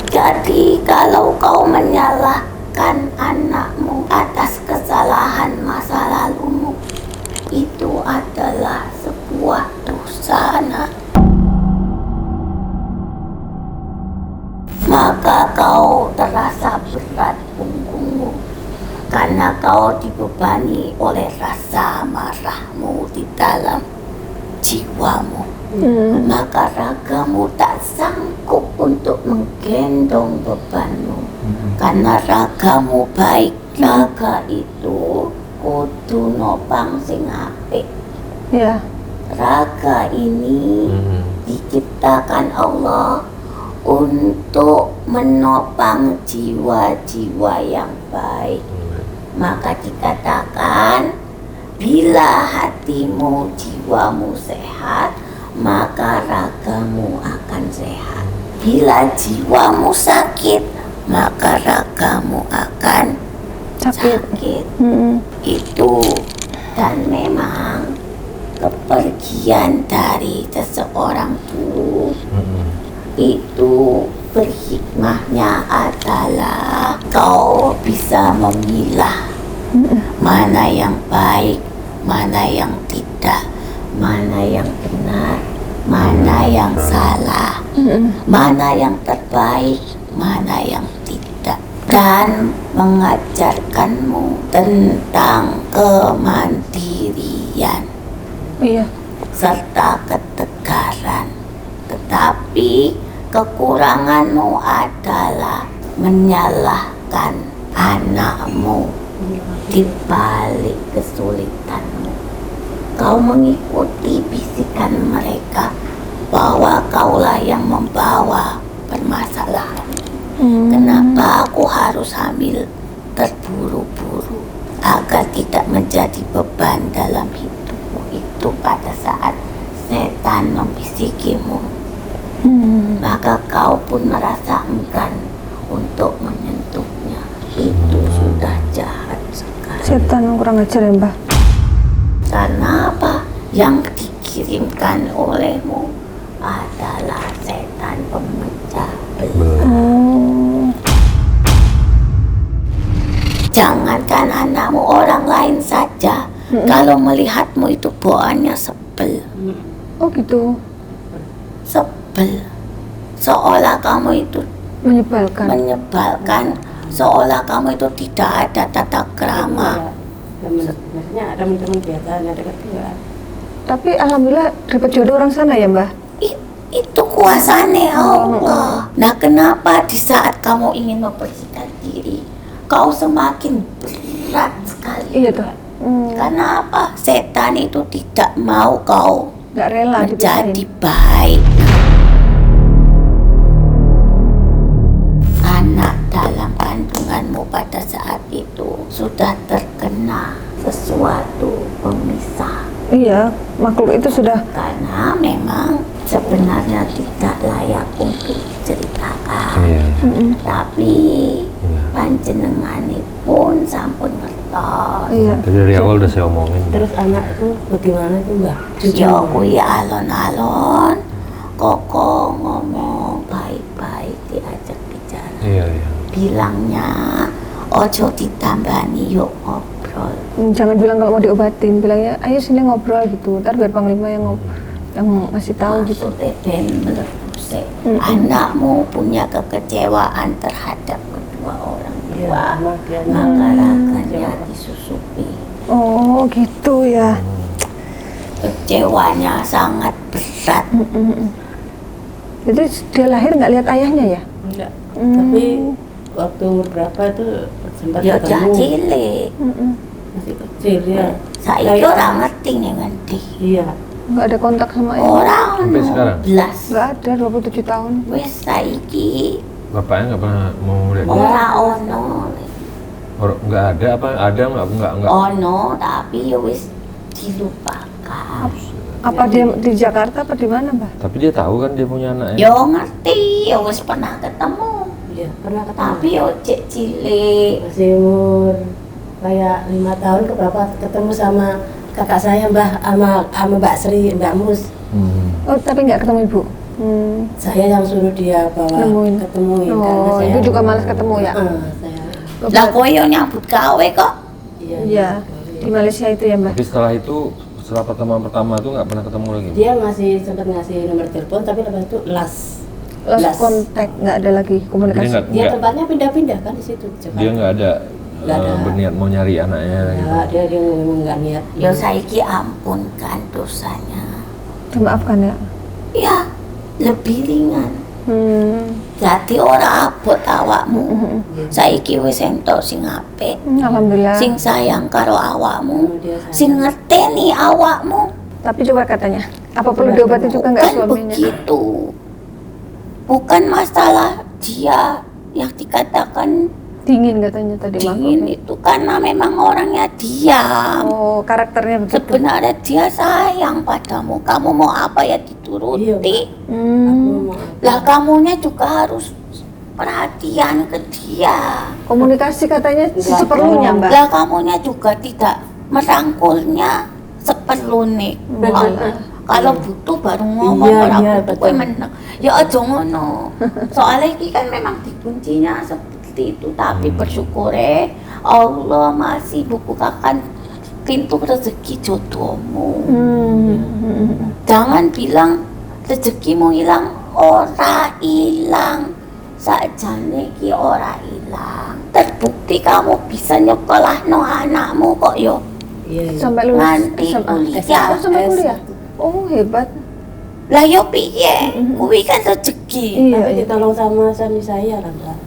Jadi kalau kau menyalahkan anakmu atas kesalahan masa lalumu, itu adalah sebuah dosa. maka kau terasa berat punggungmu karena kau dibebani oleh rasa marahmu di dalam jiwamu. Maka ragamu tak sanggup untuk menggendong bebanmu karena ragamu baik. Raga itu kudu nopang sing apik. Ya. Raga ini diciptakan Allah untuk menopang jiwa-jiwa yang baik. Maka dikatakan, bila hatimu, jiwamu sehat, maka ragamu akan sehat. Bila jiwamu sakit, maka ragamu akan sakit. Itu, dan memang kepergian dari seseorang dulu itu berhikmahnya adalah kau bisa memilah mana yang baik, mana yang tidak, mana yang benar, mana yang salah, mana yang terbaik, mana yang tidak, dan mengajarkanmu tentang kemandirian. Iya. Serta ketegaran. Tetapi kekuranganmu adalah menyalahkan anakmu di balik kesulitanmu. Kau mengikuti bisikan mereka bahwa kaulah yang membawa permasalahan. Kenapa aku harus hamil terburu-buru agar tidak menjadi beban dalam hidupmu itu pada saat setan membisikimu. Maka kau pun merasa enggan untuk menyentuhnya. Itu sudah jahat sekali. Setan kurang ajar ya, Mbah. Karena apa? Yang dikirimkan olehmu adalah setan pemecah belah. Jangankan anakmu, orang lain saja kalau melihatmu itu bawaannya sebel. Oh gitu. Sebel. Seolah kamu itu menyebalkan, seolah kamu itu tidak ada tata krama. Maksudnya teman-teman biasa, ada kedua. Tapi alhamdulillah dapat jodoh orang sana ya, Mbah. Itu kuasanya Allah. Nah, kenapa di saat kamu ingin membersihkan diri, kau semakin berat sekali? Iya tuh. Karena apa? Setan itu tidak mau kau Nggak rela menjadi dipisahin. baik. Anak dalam kandunganmu pada saat itu sudah terkena sesuatu pemisah. Iya, makhluk itu sudah. Karena memang sebenarnya tidak layak untuk diceritakan. Tapi panjenenganipun sampun ngertos. Iya. Jadi dari awal udah saya omongin. Terus anak itu bagaimana itu, Mbak? Ya kuwi alon-alon koko ngomong baik-baik diajak bicara. Iya. Bilangnya ojo ditambani yuk ngobrol. Jangan bilang kalau mau diobatin, bilangnya ayo sini ngobrol gitu. Ntar biar panglima yang ngasih tahu gitu. Maksudnya ben melepuse. Anakmu punya kekecewaan terhadap kedua orang tua, maka raganya disusupi. Oh gitu ya. Kecewanya sangat berat. Jadi dia lahir nggak lihat ayahnya ya? Enggak. Tapi waktu umur berapa itu sempat Ya ketemu. cilik. Masih kecil ya. Saiki ora ngerti ning ngendi. Iya. Nggak ada kontak sama ayah? Ora Sampai sekarang? Blas. Nggak ada, 27 tahun. Wis saiki Bapaknya nggak pernah mau lihat. ora ono. Nggak ada apa? Ada nggak? Ono tapi ya wis dilupakan. Apa dia di Jakarta apa di mana, Mbak? Tapi dia tahu kan dia punya anaknya. Yo ngerti, ya wis pernah ketemu. Iya, pernah ketemu. Tapi yo cek cilik. Masih umur kayak 5 tahun ke berapa ketemu sama kakak saya, sama Mbak Sri, Mbak Mus. Oh, tapi nggak ketemu ibu? Saya yang suruh dia bawa Nemuin. ketemuin. Oh, ibu juga malas ketemu ya? Saya. Lah kowe yo nyambut gawe kok. Iya, di Malaysia itu ya, Mbak? Tapi setelah pertemuan pertama tuh nggak pernah ketemu lagi. Dia masih sempat ngasih nomor telepon, tapi lepas itu las. lost contact, nggak ada lagi Jadi komunikasi. Dia tempatnya pindah-pindah kan di situ. Jakarta. dia nggak ada, Nggak ada. berniat mau nyari anaknya gitu. Ya, dia memang nggak niat. Ya saiki ampunkan dosanya. Maafkan ya. Ya, lebih ringan. Hmm. Jadi ora abot awakmu. Saiki wis entuk sing apik. Alhamdulillah. Sing sayang karo awakmu. Dia sayang. Sing ngerteni awakmu. Tapi coba katanya, apa perlu diobati juga nggak Bukan suaminya? begitu. Bukan masalah dia yang dikatakan Dingin katanya tadi dingin makhluknya. itu karena memang orangnya diam. Oh, karakternya begitu. Sebenarnya dia sayang padamu. Kamu mau apa ya dituruti. Hmm. Lah kamunya juga harus perhatian ke dia. Komunikasi katanya seperlunya, Mbak. Lah kamunya juga tidak merangkulnya seperlunya. Kalau butuh baru ngomong, Iya, orang iya, butuh betul. kowe meneng. Ya aja ngono. Soalnya ini kan memang dikuncinya seperti itu, tapi bersyukur Allah masih bukakan pintu rezeki jodohmu. Jangan bilang rezekimu hilang, ora hilang. Sakjane ki ora hilang. Terbukti kamu bisa nyekolahno anakmu kok yo. Iya, iya. Sampai lulus Nanti SMA. kuliah. Oh, sampai kuliah. Oh, hebat. Lah yo piye? Kuwi kan rezeki. Iya, Tapi iya. ditolong sama suami saya lah, Mbak.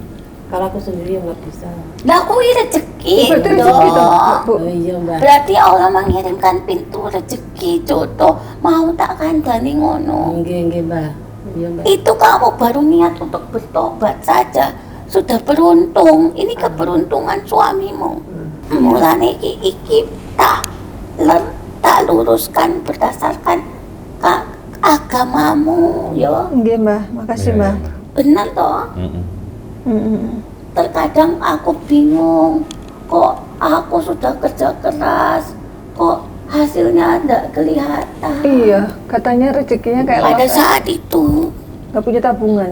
Kalau aku sendiri nggak bisa. Lah kuwi rezeki. Berarti rezeki dong, Bu. Oh iya, Mbak. Berarti Allah mengirimkan pintu rezeki jodoh. Mau tak kandhani ngono. Nggih, Mbak. Iya, Mbak. Itu kamu baru niat untuk bertobat saja sudah beruntung. Ini keberuntungan suamimu. Mulane iki tak luruskan berdasarkan agamamu yo. Nggih, Mbak. Makasih, Iya, Mbak. Benar toh? Terkadang aku bingung, kok aku sudah kerja keras, kok hasilnya tidak kelihatan. Iya, katanya rezekinya kayak Pada lapas. saat itu, Nggak punya tabungan.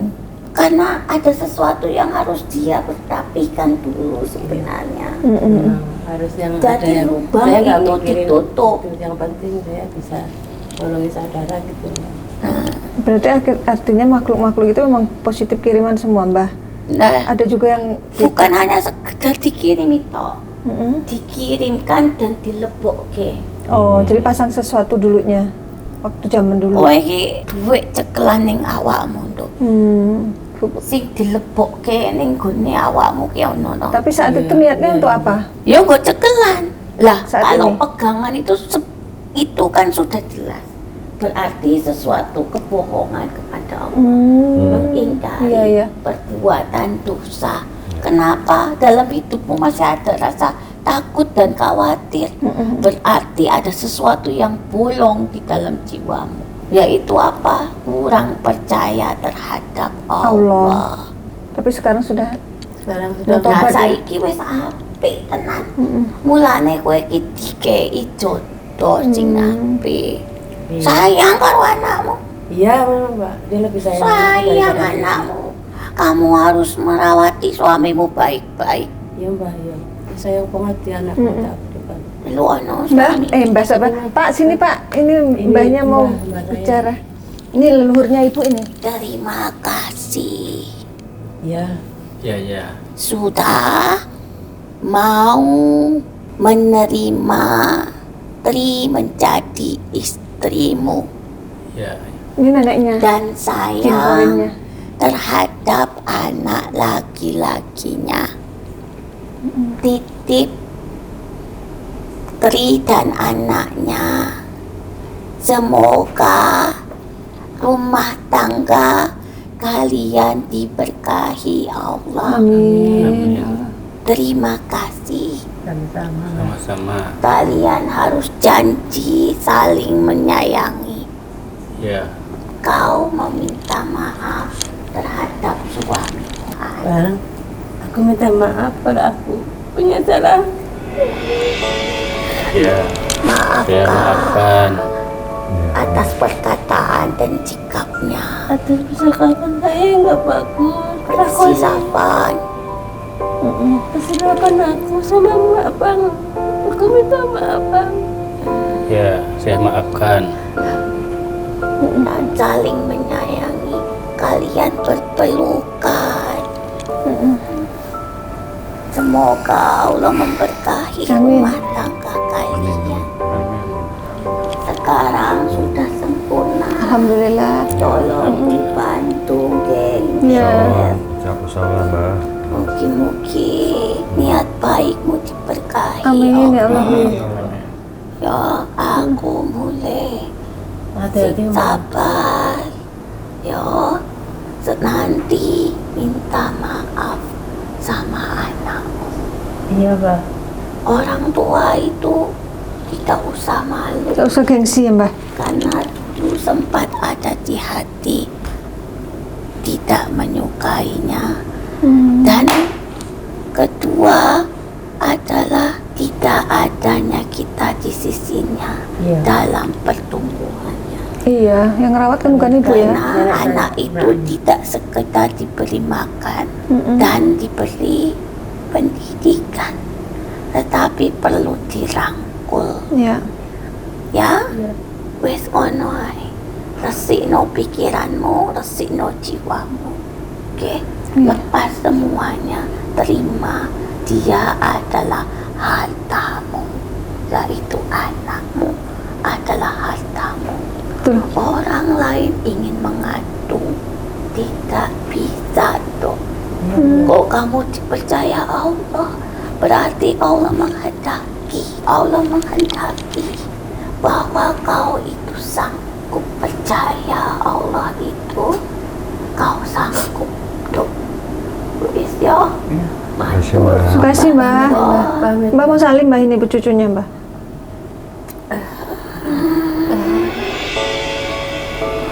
karena ada sesuatu yang harus dia rapikan dulu sebenarnya. Nah, harus yang Jadi ada yang lubang saya nggak itu mikirin ditutup. itu. Yang penting saya bisa nolongi saudara gitu, Mbak. Berarti artinya makhluk-makhluk itu memang positif kiriman semua, Mbak. Nah, Ada juga yang bukan hanya sekedar dikirim itu, Mm-mm. dikirimkan dan dilebokke. Oh, jadi pasang sesuatu dulunya waktu zaman dulu. Kowe iki duit cekelan ning awakmu nduk. Sing dilebokke ning gone awakmu ki ono to. Tapi saat itu niatnya untuk apa? Ya nggo cekelan. Lah, Saat kalau ini? pegangan itu kan sudah jelas. Berarti sesuatu kebohongan kepada Allah. Menghindari Iya, iya. perbuatan dosa. Kenapa? Dalam hidupmu masih ada rasa takut dan khawatir. Berarti ada sesuatu yang bolong di dalam jiwamu. Yaitu apa? Kurang percaya terhadap Allah. Tapi sekarang sudah Sekarang Udah sudah tobat Nah, ya? saiki wis apik tenan. Mulane kowe iki dikei jodoh sing apik. Sayang karo anakmu. Iya, memang, Mbak. Dia lebih sayang Sayang daripada aku. anakmu. Kamu harus merawati suamimu baik-baik. Iya, Mbak. Iya. Sayang banget dia anakku tak depan. Lu ono Mbak, suami. Mbak siapa? Pak, sini Pak. Ini mbahnya mau Mbak saya. bicara. Ini leluhurnya Ibu ini. Terima kasih. Iya. Ya. Sudah mau menerima Tri menjadi istrimu Ya. Ini neneknya. dan Jin sayang korennya. terhadap anak laki-lakinya. Titip Tri dan anaknya. Semoga rumah tangga kalian diberkahi Allah. Amin. Terima kasih. Sama-sama. Kalian harus janji saling menyayangi. Ya. Kau meminta maaf terhadap suami. Bang, aku minta maaf kalau aku punya salah. Ya. Saya maafkan. Atas perkataan dan sikapnya. Atas percakapan saya yang nggak bagus. Persilakan. Persilakan aku sama Mbak Bang. Aku minta maaf, Bang. Ya, saya maafkan. Dan saling menyayangi. kalian berpelukan. Semoga Allah memberkahi Amin. rumah tangga kalian. Sekarang sudah sempurna. Alhamdulillah. Tolong dibantu, geng. Ya. Siapa salah, Mbak? Mugi-mugi niat baikmu diberkahi. Amin ya Allah. Ya, aku mulai Hati-hati, Mbak. sabar. Ya, nanti minta maaf sama anakmu. Iya, Mbak. Orang tua itu tidak usah malu Gak usah gengsi ya Mbak. karena dulu sempat ada di hati tidak menyukainya. Dan kedua adalah tidak adanya kita di sisinya Iya. dalam pertumbuhannya. Iya, yang ngerawat kan bukan ibu ya. Karena anak itu tidak sekedar diberi makan dan diberi pendidikan, tetapi perlu dirangkul. Iya. Ya, wis ono ae. Resikno pikiranmu, resikno jiwamu. Oke, lepas semuanya, terima dia adalah hartamu, yaitu anakmu adalah hartamu. Betul. Orang lain ingin mengadu, tidak bisa dong. Kalau kamu dipercaya Allah, berarti Allah menghendaki bahwa kau itu sanggup. Percaya Allah itu kau sanggup dong. Wis ya. Makasih, Mbak. Terima kasih Mbak. Pamit. Mbak mau salim Mbak, ini ibu cucunya Mbak.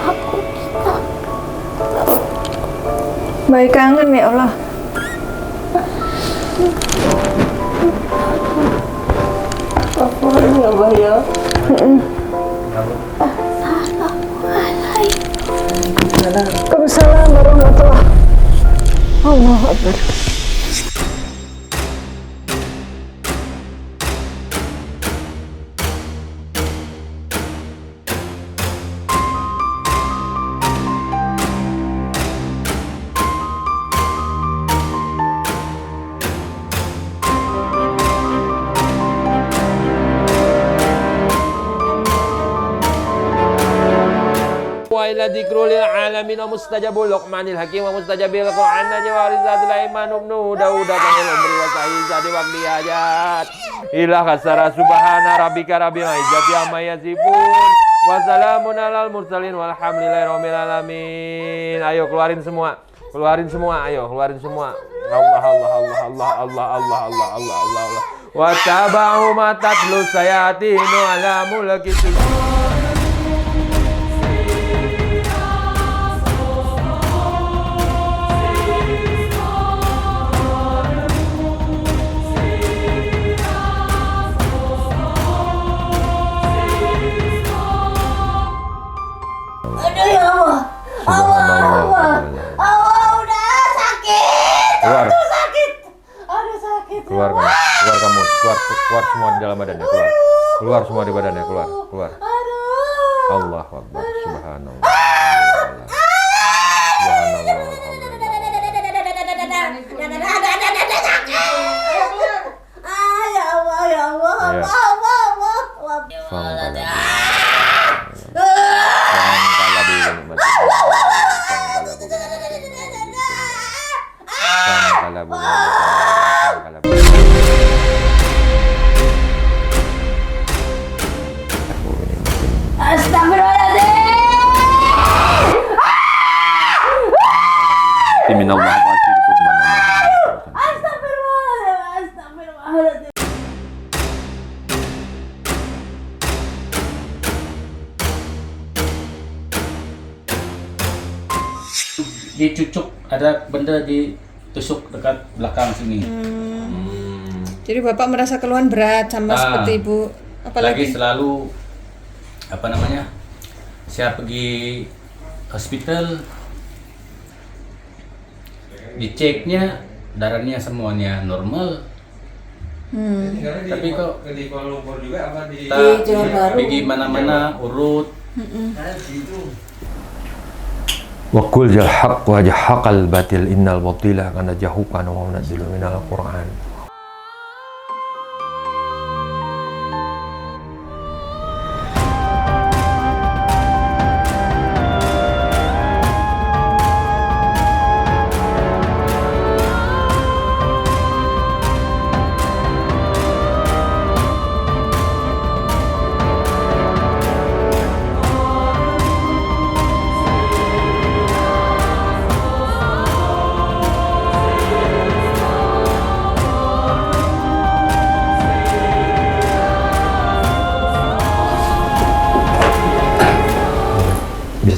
Aku kita Baik kangen ya Allah. Apaan ya, Mbak ya? Waalaikumsalam warahmatullahi wabarakatuh. Allahu Akbar. wa ila dzikrul alamin wa mustajabul luqmanil hakim wa mustajabil qur'an jawarizatul sulaiman ibnu daud tanil umri wa sa'izati waqti hajat ila kasara subhana rabbika rabbil izzati amma yasifun wa salamun alal mursalin walhamdulillahi rabbil alamin. Ayo keluarin semua, ayo keluarin semua. Allah Allah Allah Allah Allah Allah Allah Allah Allah Allah wa tabahu ma tatlu sayatinu ala mulki Aduh ya Allah. Allah udah sakit. Keluar. Aduh sakit. Aduh sakit. Keluar kamu, keluar semua di dalam badannya, keluar semua di badannya, keluar. Allahu Akbar, subhanallah. Subhanallah, Ya Allah, ya Allah. Ya. Allah. Minallah wa asyirikum Astagfirullahaladzim. Dicucuk, ada benda ditusuk dekat belakang sini. Jadi Bapak merasa keluhan berat sama seperti Ibu. Lagi Apalagi selalu apa namanya? Saya pergi hospital, diceknya darahnya semuanya normal. Tapi kok di Kuala Lumpur juga apa di pergi mana-mana urut. Wa qul jal haqq wa jahaqal batil innal batila kana jahukan wa munazzilu minal Qur'an.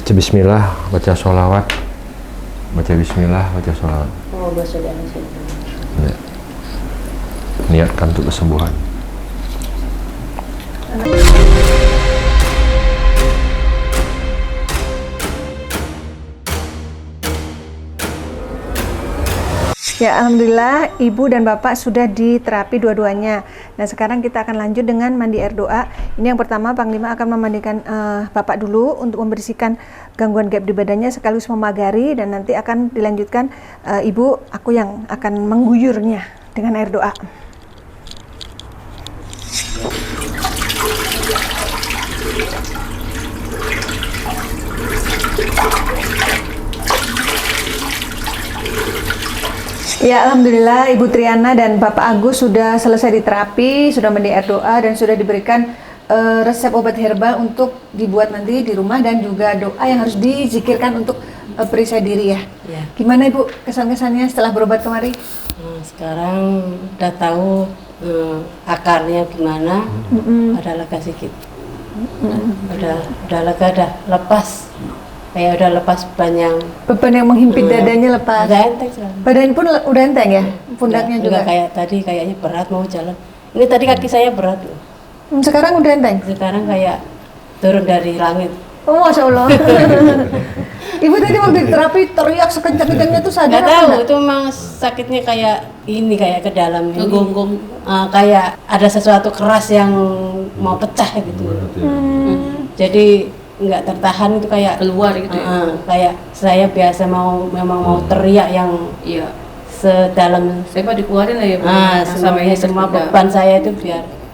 Baca bismillah, baca sholawat, baca bismillah, baca sholawat. Oh, sudah. Ya. Niatkan untuk kesembuhan. Ya, alhamdulillah Ibu dan Bapak sudah diterapi dua-duanya. Nah, sekarang kita akan lanjut dengan mandi air doa. Ini yang pertama, Panglima akan memandikan Bapak dulu untuk membersihkan gangguan gaib di badannya sekaligus memagari, dan nanti akan dilanjutkan Ibu, aku yang akan mengguyurnya dengan air doa. Ya, alhamdulillah Ibu Triana dan Bapak Agus sudah selesai diterapi, sudah mandi air doa, dan sudah diberikan resep obat herbal untuk dibuat nanti di rumah, dan juga doa yang harus dizikirkan untuk perisai diri ya. Ya. Gimana Ibu kesan-kesannya setelah berobat kemari? Sekarang udah tahu akarnya gimana, ada lega sedikit. Udah lega, udah lepas. Kayak udah lepas beban yang menghimpit dadanya lepas. Udah enteng sekarang. Badan pun udah enteng ya, pundaknya juga. Kayak tadi kayaknya berat mau jalan. Ini tadi kaki saya berat loh. Sekarang udah enteng. Sekarang kayak turun dari langit. Oh, Masya Allah. Ibu tadi waktu terapi teriak sekencang-kencangnya tuh sadar? Nggak tahu, itu memang sakitnya kayak ini, kayak ke dalam ini. Ngegonggong. Kayak ada sesuatu keras yang mau pecah gitu. Jadi nggak tertahan, itu kayak keluar gitu ya. Kayak saya biasa memang mau teriak yang sedalam, saya mau dikeluarin lah ya. Semuanya, semua beban saya itu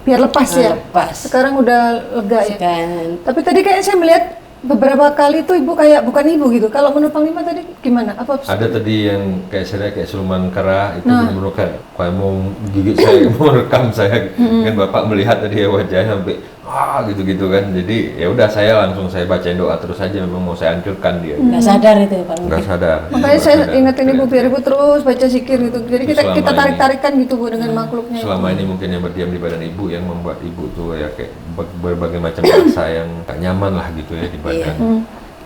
biar lepas ya. Lepas. Sekarang udah lega ya. Sekarang. Tapi tadi kayak saya melihat beberapa kali tuh Ibu kayak bukan Ibu gitu. Kalau menurut Panglima tadi gimana? Apa? Ada tadi yang kayak saya kayak siluman kera itu benar kayak mau gigit saya, mau rekam saya. Kan Bapak melihat tadi ya wajahnya sampai gitu-gitu kan. Jadi ya udah saya langsung bacain doa terus aja, memang mau saya hancurkan dia. Nggak sadar itu Pak. Nggak sadar. Makanya saya ingetin Ibu biar Ibu terus baca zikir gitu. Jadi kita tarik-tarikan gitu Bu dengan makhluknya. Selama ini mungkin yang berdiam di badan Ibu yang membuat Ibu tuh ya kayak berbagai macam rasa yang gak nyaman lah gitu ya di badan.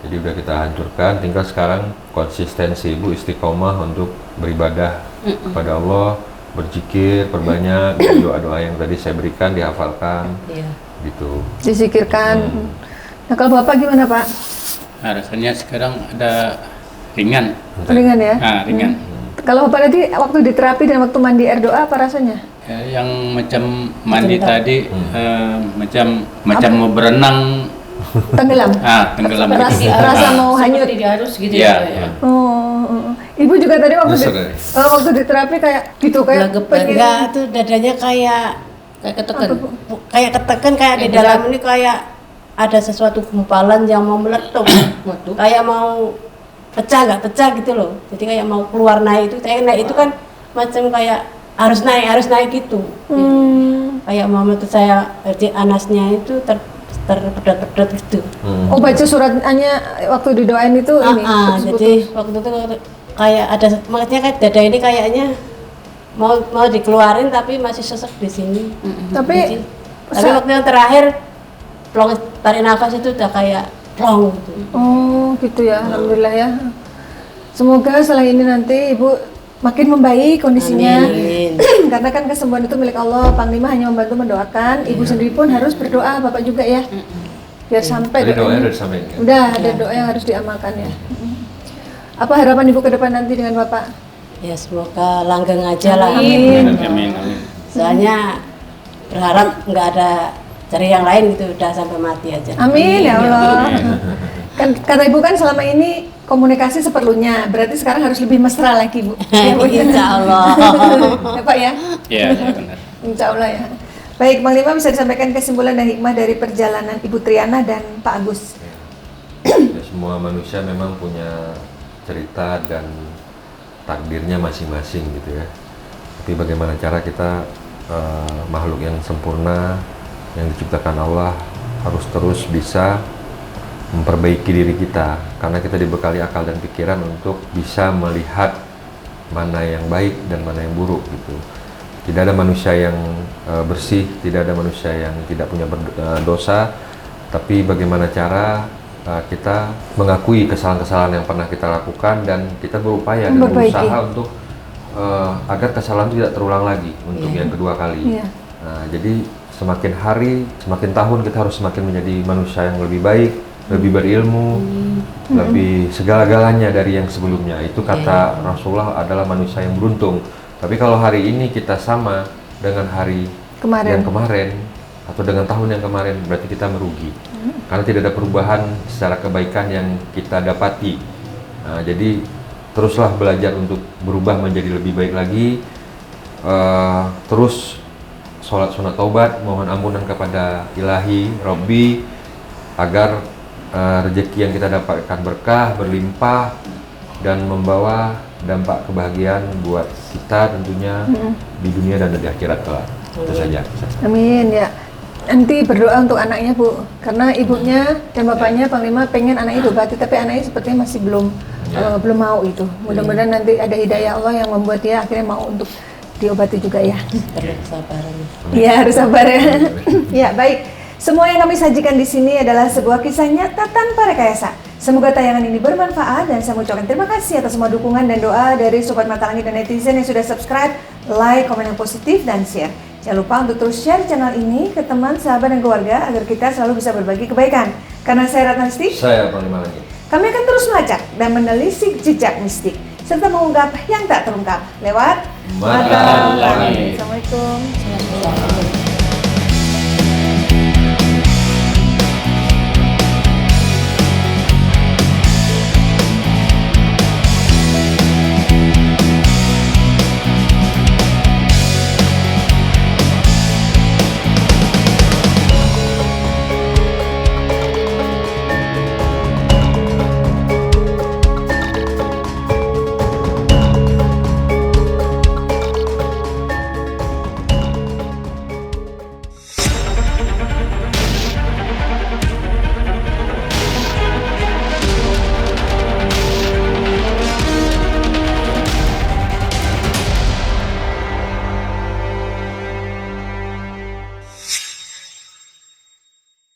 Jadi udah kita hancurkan, tinggal sekarang konsistensi Ibu istiqomah untuk beribadah kepada Allah, berzikir, perbanyak, doa-doa yang tadi saya berikan dihafalkan. Gitu. Disikirkan. Nah, kalau Bapak gimana Pak? Nah, rasanya sekarang ada ringan. Ringan ya? Ringan. Kalau Bapak tadi waktu di terapi dan waktu mandi air doa apa rasanya? Yang macam mandi tadi, macam mau berenang. Tenggelam? Tenggelam. Rasa mau hanyut? Diarus gitu ya. Ibu juga tadi waktu di terapi kayak gitu, kayak enggak, tuh dadanya kayak ketekan, kayak di dalam ini kayak ada sesuatu gumpalan yang mau meletup. Kayak mau pecah, nggak pecah gitu loh. Jadi kayak mau keluar naik itu, naik itu kan macam kayak harus naik gitu. Kayak mau meletup, saya anasnya itu terpedot-pedot gitu. Oh, baca suratnya waktu didoain itu ini. Jadi waktu itu kayak ada, makanya kayak dada ini kayaknya mau dikeluarin tapi masih sesek di sini. Tapi waktu yang terakhir plong, tarik nafas itu udah kayak plong gitu. Oh gitu ya, alhamdulillah ya. Semoga setelah ini nanti Ibu makin membaik kondisinya. Karena kan kesembuhan itu milik Allah. Panglima hanya membantu mendoakan. Ibu sendiri pun harus berdoa, Bapak juga ya. Biar sampai doanya udah disampaikan. Udah ada doa yang harus diamalkan ya. Apa harapan Ibu ke depan nanti dengan Bapak? Ya semoga langgeng aja lah. Amin. Soalnya berharap nggak ada cari yang lain gitu, udah sampai mati aja. Amin ya Allah. Kan kata Ibu kan selama ini komunikasi seperlunya. Berarti sekarang harus lebih mesra lagi, Bu. Ya, Bu, ya. Insya Allah. Ya, Pak ya. Iya, benar. Insya Allah ya. Baik, Bang Lima, bisa disampaikan kesimpulan dan hikmah dari perjalanan Ibu Triana dan Pak Agus. Ya, semua manusia memang punya cerita dan takdirnya masing-masing gitu ya. Tapi bagaimana cara kita makhluk yang sempurna yang diciptakan Allah harus terus bisa memperbaiki diri kita, karena kita dibekali akal dan pikiran untuk bisa melihat mana yang baik dan mana yang buruk gitu. Tidak ada manusia yang bersih, tidak ada manusia yang tidak punya dosa, tapi bagaimana cara kita mengakui kesalahan-kesalahan yang pernah kita lakukan dan kita berupaya dan berusaha untuk agar kesalahan itu tidak terulang lagi untuk yang kedua kali. Nah, jadi semakin hari, semakin tahun kita harus semakin menjadi manusia yang lebih baik, lebih berilmu, lebih segala-galanya dari yang sebelumnya. Itu kata Rasulullah adalah manusia yang beruntung. Tapi kalau hari ini kita sama dengan hari yang kemarin atau dengan tahun yang kemarin, berarti kita merugi. Karena tidak ada perubahan secara kebaikan yang kita dapati. Nah, jadi teruslah belajar untuk berubah menjadi lebih baik lagi. Terus sholat sunat taubat, mohon ampunan kepada Ilahi, Robbi, agar rezeki yang kita dapatkan berkah, berlimpah, dan membawa dampak kebahagiaan buat kita tentunya di dunia dan di akhirat kelak. Itu saja. Amin ya. Nanti berdoa untuk anaknya, Bu, karena ibunya dan bapaknya Panglima pengen anaknya diobati, tapi anaknya sepertinya masih belum mau itu. Mudah-mudahan nanti ada hidayah Allah yang membuat dia akhirnya mau untuk diobati juga ya. Perlu kesabaran. Ya, harus sabar ya. Ya, baik. Semua yang kami sajikan di sini adalah sebuah kisah nyata tanpa rekayasa. Semoga tayangan ini bermanfaat dan saya mengucapkan terima kasih atas semua dukungan dan doa dari Sobat Mata Langit dan netizen yang sudah subscribe, like, komen yang positif, dan share. Jangan lupa untuk terus share channel ini ke teman, sahabat, dan keluarga agar kita selalu bisa berbagi kebaikan. Karena saya Ratna Listi, Saya Panglima Langit. kami akan terus melacak dan menelisik jejak mistik serta mengungkap yang tak terungkap lewat Mata Langit. Assalamualaikum. Assalamualaikum.